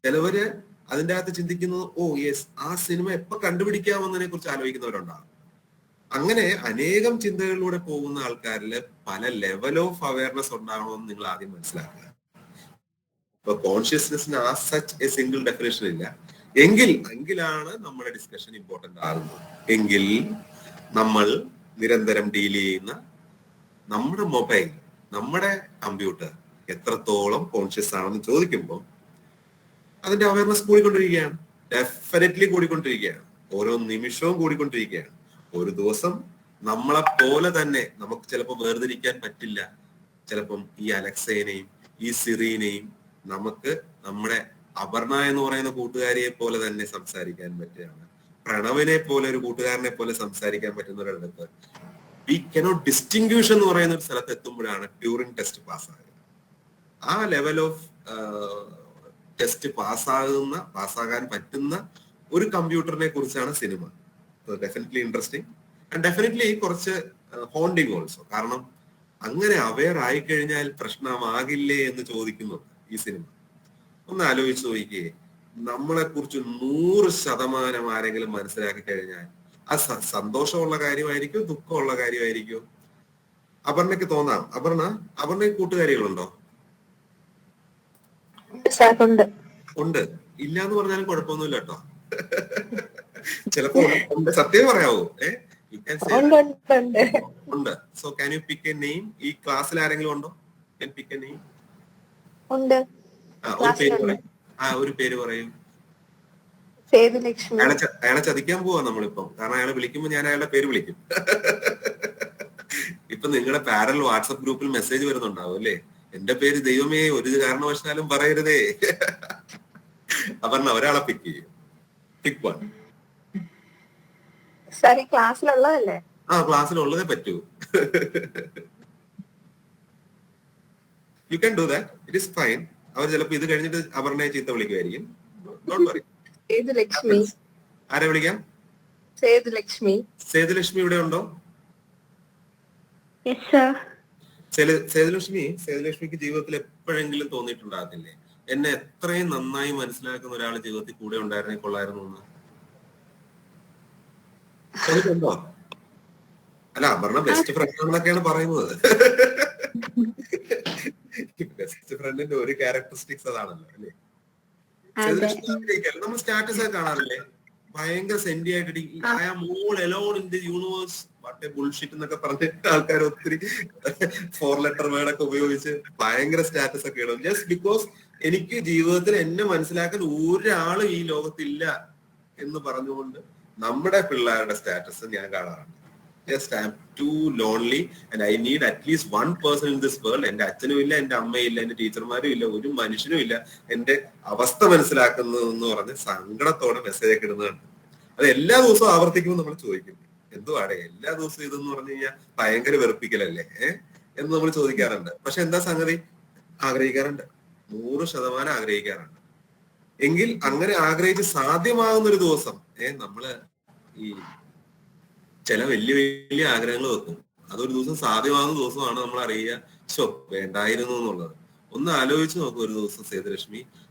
ചിലവര് അതിൻ്റെ അകത്ത് ചിന്തിക്കുന്നത് ഓ യെസ് ആ സിനിമ എപ്പോ കണ്ടുപിടിക്കാമെന്നതിനെ കുറിച്ച് ആലോചിക്കുന്നവരുണ്ടാവും. അങ്ങനെ അനേകം ചിന്തകളിലൂടെ പോകുന്ന ആൾക്കാരിൽ പല ലെവൽ ഓഫ് അവയർനെസ് ഉണ്ടാകണമെന്ന് നിങ്ങൾ ആദ്യം മനസ്സിലാക്കുക. ഇപ്പൊ കോൺഷ്യസ്നെസ്സിന് ആ സച്ച് എ സിംഗിൾ ഡെഫിനേഷൻ ഇല്ല. എങ്കിലാണ് നമ്മുടെ ഡിസ്കഷൻ ഇമ്പോർട്ടന്റ് ആകുന്നത്. എങ്കിൽ നമ്മൾ നിരന്തരം ഡീൽ ചെയ്യുന്ന നമ്മുടെ മൊബൈൽ, നമ്മുടെ കമ്പ്യൂട്ടർ എത്രത്തോളം കോൺഷ്യസ് ആണെന്ന് ചോദിക്കുമ്പോൾ അതിന്റെ അവയർനെസ് കൂടിക്കൊണ്ടിരിക്കുകയാണ്, ഡെഫിനറ്റ്ലി കൂടിക്കൊണ്ടിരിക്കുകയാണ്, ഓരോ നിമിഷവും കൂടിക്കൊണ്ടിരിക്കുകയാണ്. ഒരു ദിവസം നമ്മളെ പോലെ തന്നെ നമുക്ക് ചിലപ്പോൾ വേർതിരിക്കാൻ പറ്റില്ല. ചിലപ്പം ഈ അലക്സേനെയും ഈ സിറീനെയും നമുക്ക് നമ്മുടെ അപർണ എന്ന് പറയുന്ന കൂട്ടുകാരിയെ പോലെ തന്നെ സംസാരിക്കാൻ പറ്റുകയാണ്. പ്രണവിനെ പോലെ ഒരു കൂട്ടുകാരനെ പോലെ സംസാരിക്കാൻ പറ്റുന്ന ഒരിടത്ത് വി കനോട്ട് ഡിസ്റ്റിങ്വിഷ് എന്ന് പറയുന്ന ഒരു സ്ഥലത്ത് എത്തുമ്പോഴാണ് ട്യൂറിംഗ് ടെസ്റ്റ് പാസ്സാകുക. ആ ലെവൽ ഓഫ് ടെസ്റ്റ് പാസ്സാകാൻ പറ്റുന്ന ഒരു കമ്പ്യൂട്ടറിനെ കുറിച്ചാണ് cinema. Definitely interesting and definitely കുറച്ച് ഹോണ്ടിങ് ഓൾസോ. കാരണം അങ്ങനെ അവെയർ ആയിക്കഴിഞ്ഞാൽ പ്രശ്നമാകില്ലേ എന്ന് ചോദിക്കുന്നുണ്ട് ഈ സിനിമ. ഒന്ന് ആലോചിച്ച് നോക്കിയേ, നമ്മളെ കുറിച്ച് 100% ആരെങ്കിലും മനസ്സിലാക്കി കഴിഞ്ഞാൽ അത് സന്തോഷമുള്ള കാര്യമായിരിക്കും, ദുഃഖമുള്ള കാര്യമായിരിക്കും. അപർണയ്ക്ക് തോന്നാം, അപർണയ്ക്ക് കൂട്ടുകാരികളുണ്ടോ? ഉണ്ട്. ഇല്ല എന്ന് പറഞ്ഞാലും കുഴപ്പമൊന്നുമില്ല കേട്ടോ. ചിലപ്പോ സത്യം പറയാവോ? ഉണ്ട്. So can you pick A name? ഈ ക്ലാസ്സിൽ ആരെങ്കിലും ഉണ്ടോ? Can pick A name? ഉണ്ട്. ഒരു പേര് പറയൂ. അയാളെ ചതിക്കാൻ പോവാ നമ്മളിപ്പം. കാരണം അയാളെ വിളിക്കുമ്പോ ഞാൻ അയാളുടെ പേര് വിളിക്കും. ഇപ്പൊ നിങ്ങളുടെ പാരൽ വാട്സപ്പ് ഗ്രൂപ്പിൽ മെസ്സേജ് വരുന്നുണ്ടാവും അല്ലേ, എന്റെ പേര് ദൈവമേ ഒരു കാരണവശാലും പറയരുതേ. അപർണ ഒരാളെ പിക്ക് ചെയ്യും. പിക്ക് വൺ. ക്ലാസ്സിലുള്ളതല്ലേ? ക്ലാസ്സിലുള്ളതേ പറ്റൂ. You can do that, it is fine. അവർ ചിലപ്പോ ഇത് കഴിഞ്ഞിട്ട് അപർണയെ ചീത്ത വിളിക്കുമായിരിക്കും. Don't worry. ആരെ വിളിക്കാം? സേതുലക്ഷ്മി ഇവിടെ ഉണ്ടോ? സേതുലക്ഷ്മിക്ക് ജീവിതത്തിൽ എപ്പോഴെങ്കിലും തോന്നിയിട്ടുണ്ടാകത്തില്ലേ, എന്നെ എത്രയും നന്നായി മനസ്സിലാക്കുന്ന ഒരാൾ ജീവിതത്തിൽ കൂടെ ഉണ്ടായിരുന്നേ കൊള്ളായിരുന്നു എന്ന്? തോന്നിട്ടുണ്ടോ? അല്ല, അപർണ ബെസ്റ്റ് ഫ്രണ്ട് ആണെന്നൊക്കെയാണ് പറയുന്നത്. ബെസ്റ്റ് ഫ്രണ്ടിന്റെ ഒരു ക്യാരക്ടറിസ്റ്റിക്സ് അതാണല്ലോ അല്ലേ? നമ്മൾ സ്റ്റാറ്റസ് ഒക്കെ കാണാറില്ലേ, ഭയങ്കര സെന്റി ആയിട്ട് I am all alone in the universe what a bullshit എന്നൊക്കെ പറഞ്ഞ് ആൾക്കാർ ഒത്തിരി 4 ലെറ്റർ വേർഡൊക്കെ ഉപയോഗിച്ച് ഭയങ്കര സ്റ്റാറ്റസ് ഒക്കെ ഇടും. ജസ്റ്റ് ബിക്കോസ് എനിക്ക് ജീവിതത്തിൽ എന്നെ മനസ്സിലാക്കാൻ ഒരാളും ഈ ലോകത്തില്ല എന്ന് പറഞ്ഞുകൊണ്ട് നമ്മുടെ പിള്ളേരുടെ സ്റ്റാറ്റസ് ഞാൻ കാണാറുണ്ട്. Just I am too lonely and I need at least 1 person in this world. എന്റെ അച്ഛനും ഇല്ല, എന്റെ അമ്മയും ഇല്ല, എന്റെ ടീച്ചർമാരും ഇല്ല, ഒരു മനുഷ്യനും ഇല്ല എന്റെ അവസ്ഥ മനസ്സിലാക്കുന്നതെന്ന് പറഞ്ഞ് സങ്കടത്തോടെ മെസ്സേജ് ഒക്കെ ഇടുന്നതാണ്. അത് എല്ലാ ദിവസവും ആവർത്തിക്കുമ്പോൾ നമ്മൾ ചോദിക്കും, എന്തുവാടെ എല്ലാ ദിവസവും ഇതെന്ന് പറഞ്ഞു കഴിഞ്ഞാൽ ഭയങ്കര വെറുപ്പിക്കലല്ലേ എന്ന് നമ്മൾ ചോദിക്കാറുണ്ട്. പക്ഷെ എന്താ സംഗതി, ആഗ്രഹിക്കാറുണ്ട്, 100% ആഗ്രഹിക്കാറുണ്ട്. എങ്കിൽ അങ്ങനെ ആഗ്രഹിച്ച് സാധ്യമാകുന്ന ഒരു ദിവസം നമ്മള് ഈ ചില വലിയ വലിയ ആഗ്രഹങ്ങൾ വെക്കും, അതൊരു ദിവസം സാധ്യമാകുന്ന ദിവസമാണ് നമ്മൾ അറിയുക വേണ്ടായിരുന്നു എന്നുള്ളത്. ഒന്ന് ആലോചിച്ച് നോക്കും ഒരു ദിവസം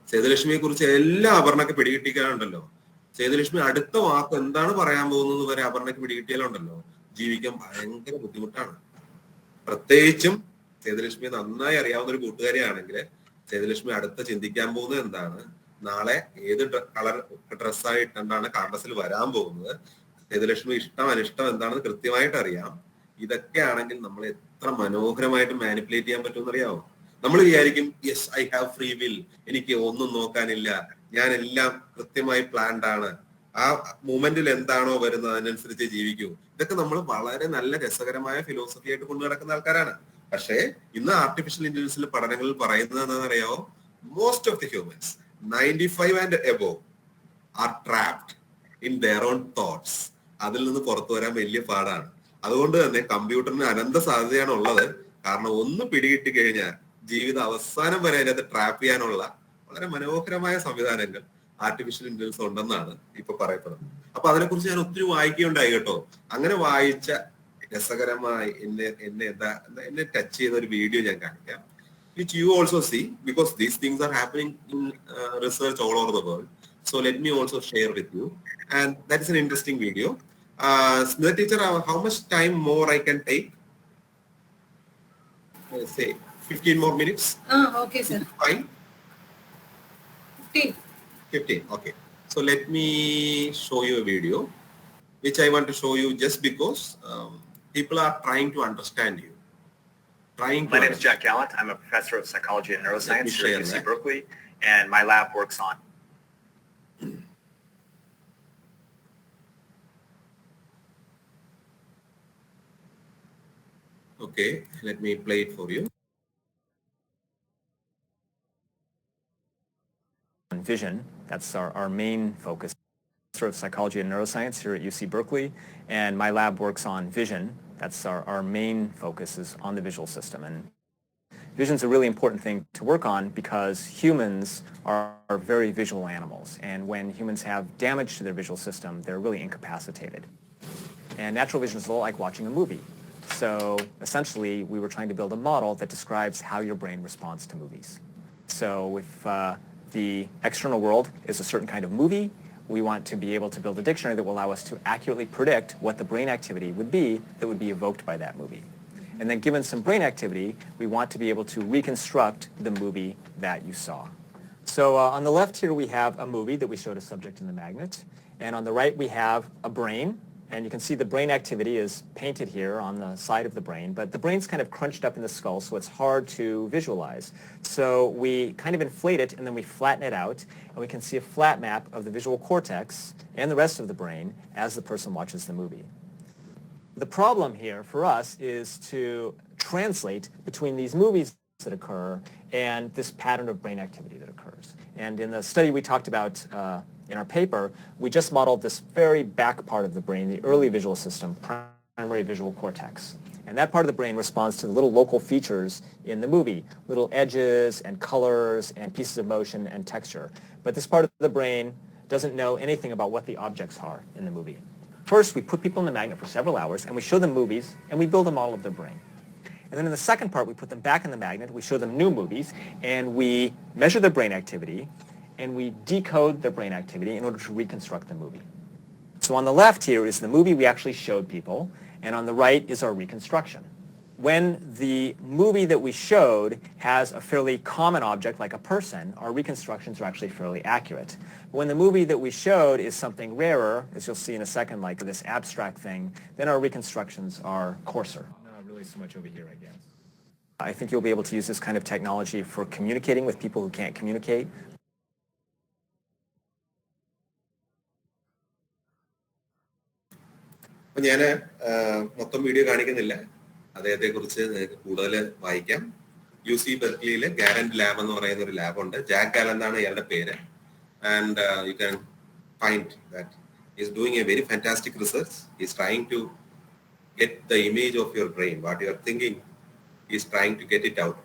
സേതുലക്ഷ്മിയെ കുറിച്ച് എല്ലാ അപർണയ്ക്ക് പിടികിട്ടിക്കാറുണ്ടല്ലോ. സേതുലക്ഷ്മി അടുത്ത വാക്ക് എന്താണ് പറയാൻ പോകുന്നത് വരെ അപർണയ്ക്ക് പിടികിട്ടിയാലുണ്ടല്ലോ ജീവിക്കാൻ ഭയങ്കര ബുദ്ധിമുട്ടാണ്. പ്രത്യേകിച്ചും സേതുലക്ഷ്മിയെ നന്നായി അറിയാവുന്ന ഒരു കൂട്ടുകാരിയാണെങ്കിൽ സേതുലക്ഷ്മി അടുത്ത ചിന്തിക്കാൻ പോകുന്നത് എന്താണ്, നാളെ ഏത് കളർ ഡ്രസ്സായിട്ടാണ് ക്യാമ്പസിൽ വരാൻ പോകുന്നത്, സേതുലക്ഷ്മി ഇഷ്ടം അനിഷ്ടം എന്താണെന്ന് കൃത്യമായിട്ട് അറിയാം. ഇതൊക്കെ ആണെങ്കിൽ നമ്മൾ എത്ര മനോഹരമായിട്ട് മാനിപ്പുലേറ്റ് ചെയ്യാൻ പറ്റുമെന്ന് അറിയാമോ? നമ്മൾ വിചാരിക്കും yes I have free will, എനിക്ക് ഒന്നും നോക്കാനില്ല, ഞാൻ എല്ലാം കൃത്യമായി പ്ലാൻഡ് ആണ്, ആ മൂമെന്റിൽ എന്താണോ വരുന്നത് അതിനനുസരിച്ച് ജീവിക്കൂ. ഇതൊക്കെ നമ്മൾ വളരെ നല്ല രസകരമായ ഫിലോസഫി ആയിട്ട് കൊണ്ടു നടക്കുന്ന ആൾക്കാരാണ്. പക്ഷേ ഇന്ന് ആർട്ടിഫിഷ്യൽ ഇന്റലിജൻസിൽ പഠനങ്ങളിൽ പറയുന്നത് എന്താണെന്നറിയാമോ? Most of the humans 95 and above R trapped in their own thoughts. അതിൽ നിന്ന് പുറത്തു വരാൻ വലിയ പാടാണ്. അതുകൊണ്ട് തന്നെ കമ്പ്യൂട്ടറിന് അനന്ത സാധ്യതയാണ് ഉള്ളത്. കാരണം ഒന്ന് പിടികിട്ടി കഴിഞ്ഞാൽ ജീവിതം അവസാനം വരെ അതിനകത്ത് ട്രാപ്പ് ചെയ്യാനുള്ള വളരെ മനോഹരമായ സംവിധാനങ്ങൾ ആർട്ടിഫിഷ്യൽ ഇന്റലിജൻസ് ഉണ്ടെന്നാണ് ഇപ്പൊ പറയപ്പെടുന്നത്. അപ്പൊ അതിനെക്കുറിച്ച് ഞാൻ ഒത്തിരി വായിക്കുകയുണ്ടായി കേട്ടോ. അങ്ങനെ വായിച്ച രസകരമായി എന്നെ ടച്ച് ചെയ്ത ഒരു വീഡിയോ ഞാൻ കാണിക്കാം, which you also see because these things are happening in research all over the world. So let me also share with you, and that is an interesting video. Smita teacher, how much time more I can take? Say 15 more minutes. Okay sir. Fine. 15. Okay. So let me show you a video which I want to show you just because people are trying to understand you. My name is Jack Gallant. I'm a professor of psychology and neuroscience here at UC Berkeley, and my lab works on. Okay, let me play it for you. Vision, that's our main focus. Professor of psychology and neuroscience here at UC Berkeley, and my lab works on vision. That's our main focus is on the visual system. And vision is a really important thing to work on because humans are very visual animals. And when humans have damage to their visual system, they're really incapacitated. And natural vision is a lot like watching a movie. So essentially, we were trying to build a model that describes how your brain responds to movies. So if the external world is a certain kind of movie, we want to be able to build a dictionary that will allow us to accurately predict what the brain activity would be that would be evoked by that movie. And then given some brain activity, we want to be able to reconstruct the movie that you saw. So on the left here we have a movie that we showed a subject in the magnet. And on the right we have a brain. And you can see the brain activity is painted here on the side of the brain, but the brain's kind of crunched up in the skull, so it's hard to visualize. So we kind of inflate it and then we flatten it out, and we can see a flat map of the visual cortex and the rest of the brain as the person watches the movie. The problem here for us is to translate between these movies that occur and this pattern of brain activity that occurs. And in the study we talked about in our paper, we just modeled this very back part of the brain, the early visual system, primary visual cortex. And that part of the brain responds to the little local features in the movie, little edges and colors and pieces of motion and texture. But this part of the brain doesn't know anything about what the objects are in the movie. First, we put people in the magnet for several hours, and we show them movies, and we build a model of their brain. And then in the second part, we put them back in the magnet, we show them new movies, and we measure their brain activity, and we decode their brain activity in order to reconstruct the movie. So on the left here is the movie we actually showed people, and on the right is our reconstruction. When the movie that we showed has a fairly common object like a person, our reconstructions are actually fairly accurate. When the movie that we showed is something rarer, as you'll see in a second, like this abstract thing, then our reconstructions are coarser. Not really so much over here, I guess. I think you'll be able to use this kind of technology for communicating with people who can't communicate. അപ്പൊ ഞാന് മൊത്തം video കാണിക്കുന്നില്ല, അദ്ദേഹത്തെ കുറിച്ച് നിങ്ങൾക്ക് കൂടുതൽ വായിക്കാം. UC ബെർക്ലിയിലെ Gallant lab എന്ന് പറയുന്ന ഒരു ലാബുണ്ട്. ജാക്ക് ഗാലന്റ് ആണ് ഇയാളുടെ പേര്. And you can find that is doing a very fantastic research. Is trying to get the image of your brain, what you are thinking, is trying to get it out.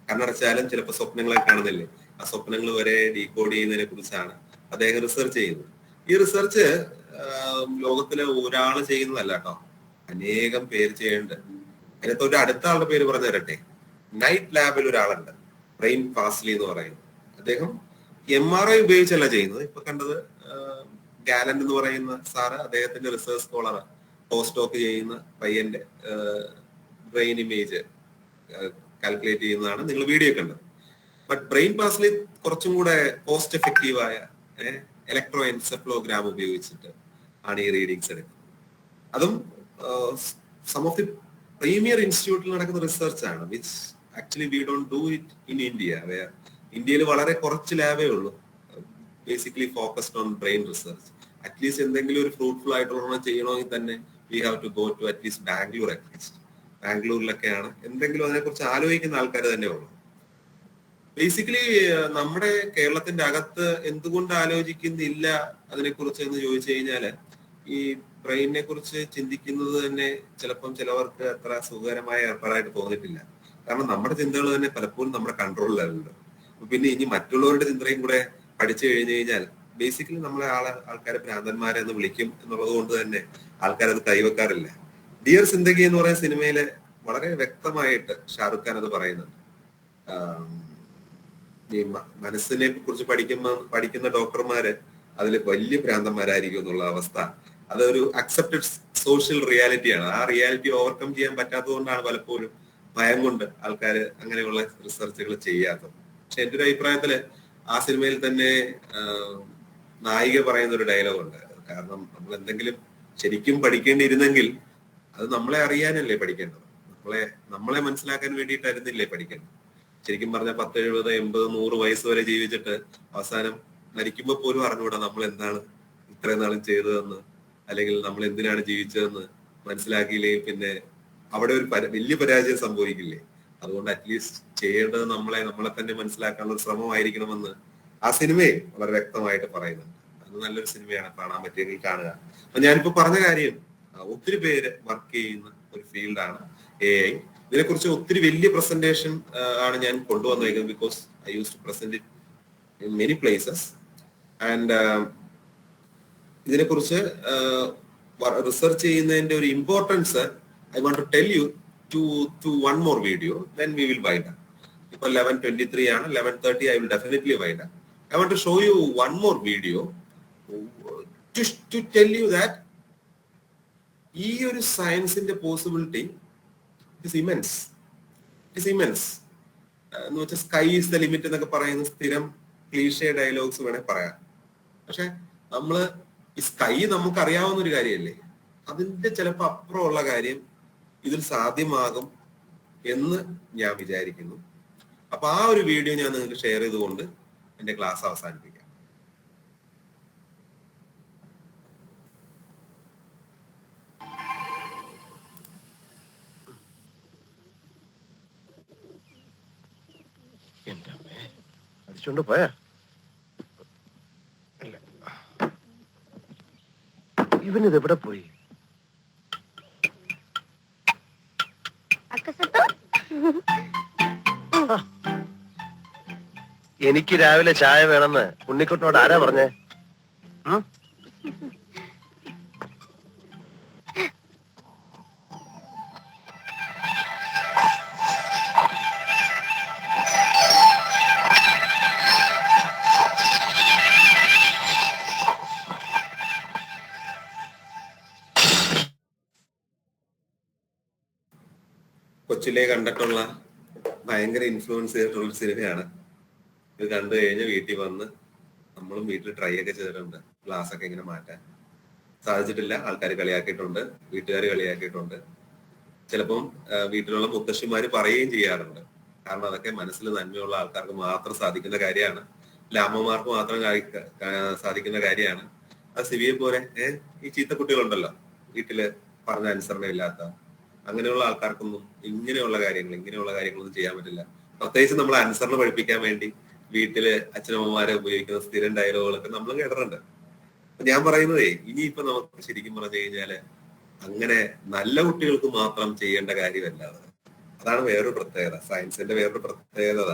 കണ്ണടച്ചാലും ചിലപ്പോൾ സ്വപ്നങ്ങളെ കാണുന്നില്ലേ, ആ സ്വപ്നങ്ങൾ വരെ decode ചെയ്യുന്നതിനെ കുറിച്ചാണ് അദ്ദേഹം research ചെയ്യുന്നത്. ഈ റിസർച്ച് ലോകത്തിലെ ഒരാൾ ചെയ്യുന്നതല്ല കേട്ടോ, അനേകം പേര് ചെയ്യുന്നുണ്ട്. അതിനകത്ത് ഒരു അടുത്ത ആളുടെ പേര് പറഞ്ഞു തരട്ടെ. നൈറ്റ് ലാബിൽ ഒരാളുണ്ട്, ബ്രെയിൻ പാസ്ലി എന്ന് പറയുന്നത്. അദ്ദേഹം MRI ഉപയോഗിച്ചല്ല ചെയ്യുന്നത്. ഇപ്പൊ കണ്ടത് ഗാലന്റ് എന്ന് പറയുന്ന സാറ് അദ്ദേഹത്തിന്റെ റിസർച്ച് സ്കോളറാണ്. പോസ്റ്റ് ഡോക്ക് ചെയ്യുന്ന പയ്യന്റെ ബ്രെയിൻ ഇമേജ് കാൽക്കുലേറ്റ് ചെയ്യുന്നതാണ് നിങ്ങൾ വീഡിയോ കണ്ടത്. ബട്ട് ബ്രെയിൻ പാസ്ലി കുറച്ചും കൂടെ കോസ്റ്റ് എഫക്റ്റീവായ ഇലക്ട്രോ എൻസെഫ്ലോഗ്രാം ഉപയോഗിച്ചിട്ട് ആണ് ഈ റീഡിങ്സ് എടുക്കുന്നത്. അതും സം ഓഫ് ദി പ്രീമിയർ ഇൻസ്റ്റിറ്റ്യൂട്ടിൽ നടക്കുന്ന റിസർച്ച് ആണ്, which actually we don't do it in India. ഇന്ത്യയിൽ വളരെ കുറച്ച് ലാബേ ഉള്ളൂ basically focused on brain research. At least എന്തെങ്കിലും ഒരു ഫ്രൂട്ട്ഫുൾ ആയിട്ടുള്ള ചെയ്യണമെങ്കിൽ തന്നെ we have to go to at least Bangalore. At least ബാംഗ്ലൂരിലൊക്കെയാണ് എന്തെങ്കിലും അതിനെക്കുറിച്ച് ആലോചിക്കുന്ന ആൾക്കാർ തന്നെ ഉള്ളൂ. ബേസിക്കലി നമ്മുടെ കേരളത്തിന്റെ അകത്ത് എന്തുകൊണ്ട് ആലോചിക്കുന്നില്ല അതിനെക്കുറിച്ച് എന്ന് ചോദിച്ചു കഴിഞ്ഞാല് ഈ ബ്രെയിനിനെ കുറിച്ച് ചിന്തിക്കുന്നത് തന്നെ ചിലപ്പം ചിലവർക്ക് അത്ര സുഖകരമായ ഏർപ്പാടായിട്ട് തോന്നിയിട്ടില്ല. കാരണം നമ്മുടെ ചിന്തകൾ തന്നെ പലപ്പോഴും നമ്മുടെ കൺട്രോളിലല്ലോ. പിന്നെ ഇനി മറ്റുള്ളവരുടെ ചിന്തയും കൂടെ പഠിച്ചു കഴിഞ്ഞു കഴിഞ്ഞാൽ ബേസിക്കലി നമ്മളെ ആൾക്കാരെ ഭ്രാന്തന്മാരെ എന്ന് വിളിക്കും എന്നുള്ളത് കൊണ്ട് തന്നെ ആൾക്കാരത് കൈവെക്കാറില്ല. ഡിയർ സിന്ദഗി എന്ന് പറയുന്ന സിനിമയില് വളരെ വ്യക്തമായിട്ട് ഷാറുഖ് ഖാൻ അത് പറയുന്നുണ്ട്. ഈ മനസ്സിനെ കുറിച്ച് പഠിക്കുന്ന ഡോക്ടർമാര് അതിൽ വലിയ ഭ്രാന്തന്മാരായിരിക്കും എന്നുള്ള അവസ്ഥ അതൊരു അക്സെപ്റ്റഡ് സോഷ്യൽ റിയാലിറ്റിയാണ്. ആ റിയാലിറ്റി ഓവർകം ചെയ്യാൻ പറ്റാത്തത് കൊണ്ടാണ് പലപ്പോഴും ഭയം കൊണ്ട് ആൾക്കാർ അങ്ങനെയുള്ള റിസർച്ചുകൾ ചെയ്യാത്തത്. പക്ഷെ എന്റെ ഒരു അഭിപ്രായത്തില് ആ സിനിമയിൽ തന്നെ നായിക പറയുന്ന ഒരു ഡയലോഗ് ഉണ്ട്. കാരണം നമ്മൾ എന്തെങ്കിലും ശരിക്കും പഠിക്കേണ്ടിയിരുന്നെങ്കിൽ അത് നമ്മളെ അറിയാനല്ലേ പഠിക്കേണ്ടത്, നമ്മളെ മനസ്സിലാക്കാൻ വേണ്ടിയിട്ടായിരുന്നില്ലേ പഠിക്കേണ്ടത്. ശരിക്കും പറഞ്ഞാൽ 10, 70, 80, 100 വയസ്സ് വരെ ജീവിച്ചിട്ട് അവസാനം മരിക്കുമ്പോൾ പോലും അറിഞ്ഞുകൂടാ നമ്മൾ എന്താണ് ഇത്രയും നാളും ചെയ്തതെന്ന്, അല്ലെങ്കിൽ നമ്മൾ എന്തിനാണ് ജീവിച്ചതെന്ന് മനസ്സിലാക്കിയില്ലെങ്കിൽ പിന്നെ അവിടെ ഒരു വലിയ പരാജയം സംഭവിക്കില്ലേ. അതുകൊണ്ട് അറ്റ്ലീസ്റ്റ് ചെയ്യേണ്ടത് നമ്മളെ തന്നെ മനസ്സിലാക്കാനുള്ള ഒരു ശ്രമമായിരിക്കണമെന്ന് ആ സിനിമയെ വളരെ വ്യക്തമായിട്ട് പറയുന്നുണ്ട്. അത് നല്ലൊരു സിനിമയാണ്, കാണാൻ പറ്റിയെങ്കിൽ കാണുക. അപ്പൊ ഞാനിപ്പോ പറഞ്ഞ കാര്യം ഒത്തിരി പേര് വർക്ക് ചെയ്യുന്ന ഒരു ഫീൽഡാണ് AI. ഇതിനെക്കുറിച്ച് ഒത്തിരി വലിയ പ്രസന്റേഷൻ ആണ് ഞാൻ കൊണ്ടുവന്നേക്കുന്നത്. Because I use to present it in many places. And ഇതിനെക്കുറിച്ച് റിസർച്ച് ചെയ്യുന്നതിന്റെ ഒരു importance I want to tell you to one more video, then we will wind up. ഇപ്പൊ 11:23 ആണ്. 11:30 I will definitely wind up. I want to show you one more video to tell you that ഈ ഒരു സയൻസിന്റെ possibility it is immense. എന്ന് വെച്ചാൽ sky is the limit എന്നൊക്കെ പറയുന്ന സ്ഥിരം ക്ലീഷേ ഡയലോഗ്സ് വേണേ പറയാം. പക്ഷെ നമ്മള് ഈ സ്കൈ നമുക്ക് അറിയാവുന്ന ഒരു കാര്യമല്ലേ, അതിന്റെ ചിലപ്പോൾ അപ്പുറമുള്ള കാര്യം ഇതിൽ സാധ്യമാകും എന്ന് ഞാൻ വിചാരിക്കുന്നു. അപ്പൊ ആ ഒരു വീഡിയോ ഞാൻ നിങ്ങൾക്ക് ഷെയർ ചെയ്തുകൊണ്ട് എന്റെ ക്ലാസ് അവസാനിപ്പിക്കാം. അടിച്ചോണ്ട് പോയാ ഇവനിത് എവിടെ പോയി? എനിക്ക് രാവിലെ ചായ വേണമെന്ന് ഉണ്ണിക്കുട്ടനോട് ആരാ പറഞ്ഞേ? കൊച്ചിലെ കണ്ടിട്ടുള്ള ഭയങ്കര ഇൻഫ്ലുവൻസ് ചെയ്തിട്ടുള്ള സിനിമയാണ്. ഇത് കണ്ടു കഴിഞ്ഞ് വീട്ടിൽ വന്ന് നമ്മളും വീട്ടിൽ ട്രൈ ഒക്കെ ചെയ്തിട്ടുണ്ട്. ഗ്ലാസ് ഒക്കെ ഇങ്ങനെ മാറ്റാൻ സാധിച്ചിട്ടില്ല. ആൾക്കാർ കളിയാക്കിയിട്ടുണ്ട്, വീട്ടുകാർ കളിയാക്കിയിട്ടുണ്ട്. ചിലപ്പം വീട്ടിലുള്ള മുത്തശ്ശിമാര് പറയുകയും ചെയ്യാറുണ്ട്. കാരണം അതൊക്കെ മനസ്സിൽ നന്മയുള്ള ആൾക്കാർക്ക് മാത്രം സാധിക്കുന്ന കാര്യമാണ്, അമ്മമാർക്ക് മാത്രം സാധിക്കുന്ന കാര്യമാണ്. അത് സിവിയെ പോലെ ഈ ചീത്ത കുട്ടികളുണ്ടല്ലോ, വീട്ടില് പറഞ്ഞ അനുസരണമില്ലാത്ത അങ്ങനെയുള്ള ആൾക്കാർക്കൊന്നും ഇങ്ങനെയുള്ള കാര്യങ്ങളൊന്നും ചെയ്യാൻ പറ്റില്ല. പ്രത്യേകിച്ച് നമ്മൾ അനുസരണ പഠിപ്പിക്കാൻ വേണ്ടി വീട്ടില് അച്ഛനമ്മമാരെ ഉപയോഗിക്കുന്ന സ്ഥിരം ഡയലോഗുകളൊക്കെ നമ്മൾ കേട്ടിട്ടുണ്ട്. ഞാൻ പറയുന്നതേ ഇനിയിപ്പോ നമുക്ക് ശരിക്കും പറഞ്ഞു കഴിഞ്ഞാല് അങ്ങനെ നല്ല കുട്ടികൾക്ക് മാത്രം ചെയ്യേണ്ട കാര്യമല്ല. അതാണ് വേറൊരു പ്രത്യേകത, സയൻസിന്റെ വേറൊരു പ്രത്യേകത.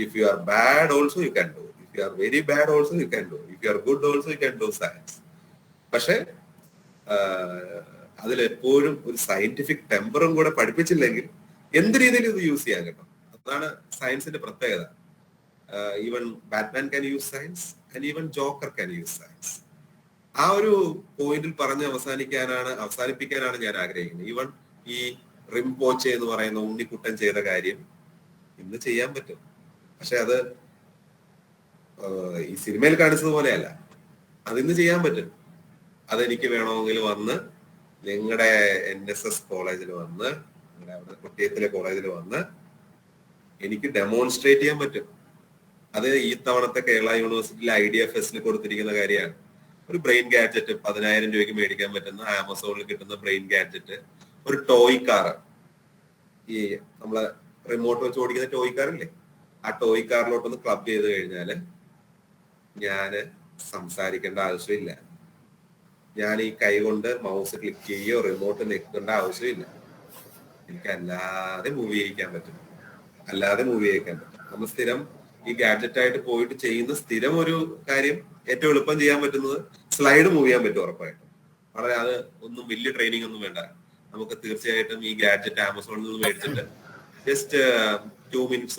If you are bad also you can do, if you are very bad also you can do, if you are good also you can do science. പക്ഷെ അതിലെപ്പോഴും ഒരു സയന്റിഫിക് ടെമ്പറും കൂടെ പഠിപ്പിച്ചില്ലെങ്കിൽ എന്ത് രീതിയിൽ ഇത് യൂസ് ചെയ്യാൻ കേട്ടോ. അതാണ് സയൻസിന്റെ പ്രത്യേകത. Even Batman can use science and even Joker can use science. ആ ഒരു പോയിന്റിൽ പറഞ്ഞ് അവസാനിപ്പിക്കാനാണ് ഞാൻ ആഗ്രഹിക്കുന്നത്. ഈവൻ ഈ റിംപോച്ചെ എന്ന് പറയുന്ന ഉണ്ണിക്കുട്ടൻ ചെയ്ത കാര്യം ഇന്ന് ചെയ്യാൻ പറ്റും. പക്ഷെ അത് ഈ സിനിമയിൽ കാണിച്ചതുപോലെയല്ല, അതിന്ന് ചെയ്യാൻ പറ്റും. അതെനിക്ക് വേണമെങ്കിൽ വന്ന് നിങ്ങളുടെ NSS കോളേജിൽ വന്ന്, നിങ്ങളുടെ അവിടെ കൊട്ടിയത്തിലെ കോളേജിൽ വന്ന് എനിക്ക് ഡെമോൺസ്ട്രേറ്റ് ചെയ്യാൻ പറ്റും. അത് ഈ തവണത്തെ കേരള യൂണിവേഴ്സിറ്റിയിലെ IDFSന് കൊടുത്തിരിക്കുന്ന കാര്യമാണ്. ഒരു ബ്രെയിൻ ഗാഡ്ജറ്റ് 10,000 രൂപയ്ക്ക് മേടിക്കാൻ പറ്റുന്ന ആമസോണിൽ കിട്ടുന്ന ബ്രെയിൻ ഗാഡ്ജറ്റ്, ഒരു ടോയ് കാർ, ഈ നമ്മളെ റിമോട്ട് വെച്ച് ഓടിക്കുന്ന ടോയ് കാറില്ലേ, ആ ടോയ് കാറിലോട്ടൊന്ന് ക്ലബ് ചെയ്ത് കഴിഞ്ഞാല് ഞാന് സംസാരിക്കേണ്ട ആവശ്യമില്ല. ഞാൻ ഈ കൈ കൊണ്ട് മൗസ് ക്ലിക്ക് ചെയ്യുകയോ റിമോട്ട് നിൽക്കേണ്ട ആവശ്യമില്ല. എനിക്ക് അല്ലാതെ മൂവ് ചെയ്യിക്കാൻ പറ്റും. നമ്മൾ സ്ഥിരം ഈ ഗാഡ്ജറ്റ് ആയിട്ട് പോയിട്ട് ചെയ്യുന്ന സ്ഥിരം ഒരു കാര്യം ഏറ്റവും എളുപ്പം ചെയ്യാൻ പറ്റുന്നത് സ്ലൈഡ് മൂവ് ചെയ്യാൻ പറ്റും ഉറപ്പായിട്ടും. വളരെ അത് ഒന്നും വലിയ ട്രെയിനിങ് ഒന്നും വേണ്ട. നമുക്ക് തീർച്ചയായിട്ടും ഈ ഗാഡ്ജറ്റ് ആമസോണിൽ നിന്ന് മേടിച്ചിട്ട് ജസ്റ്റ് 2 minutes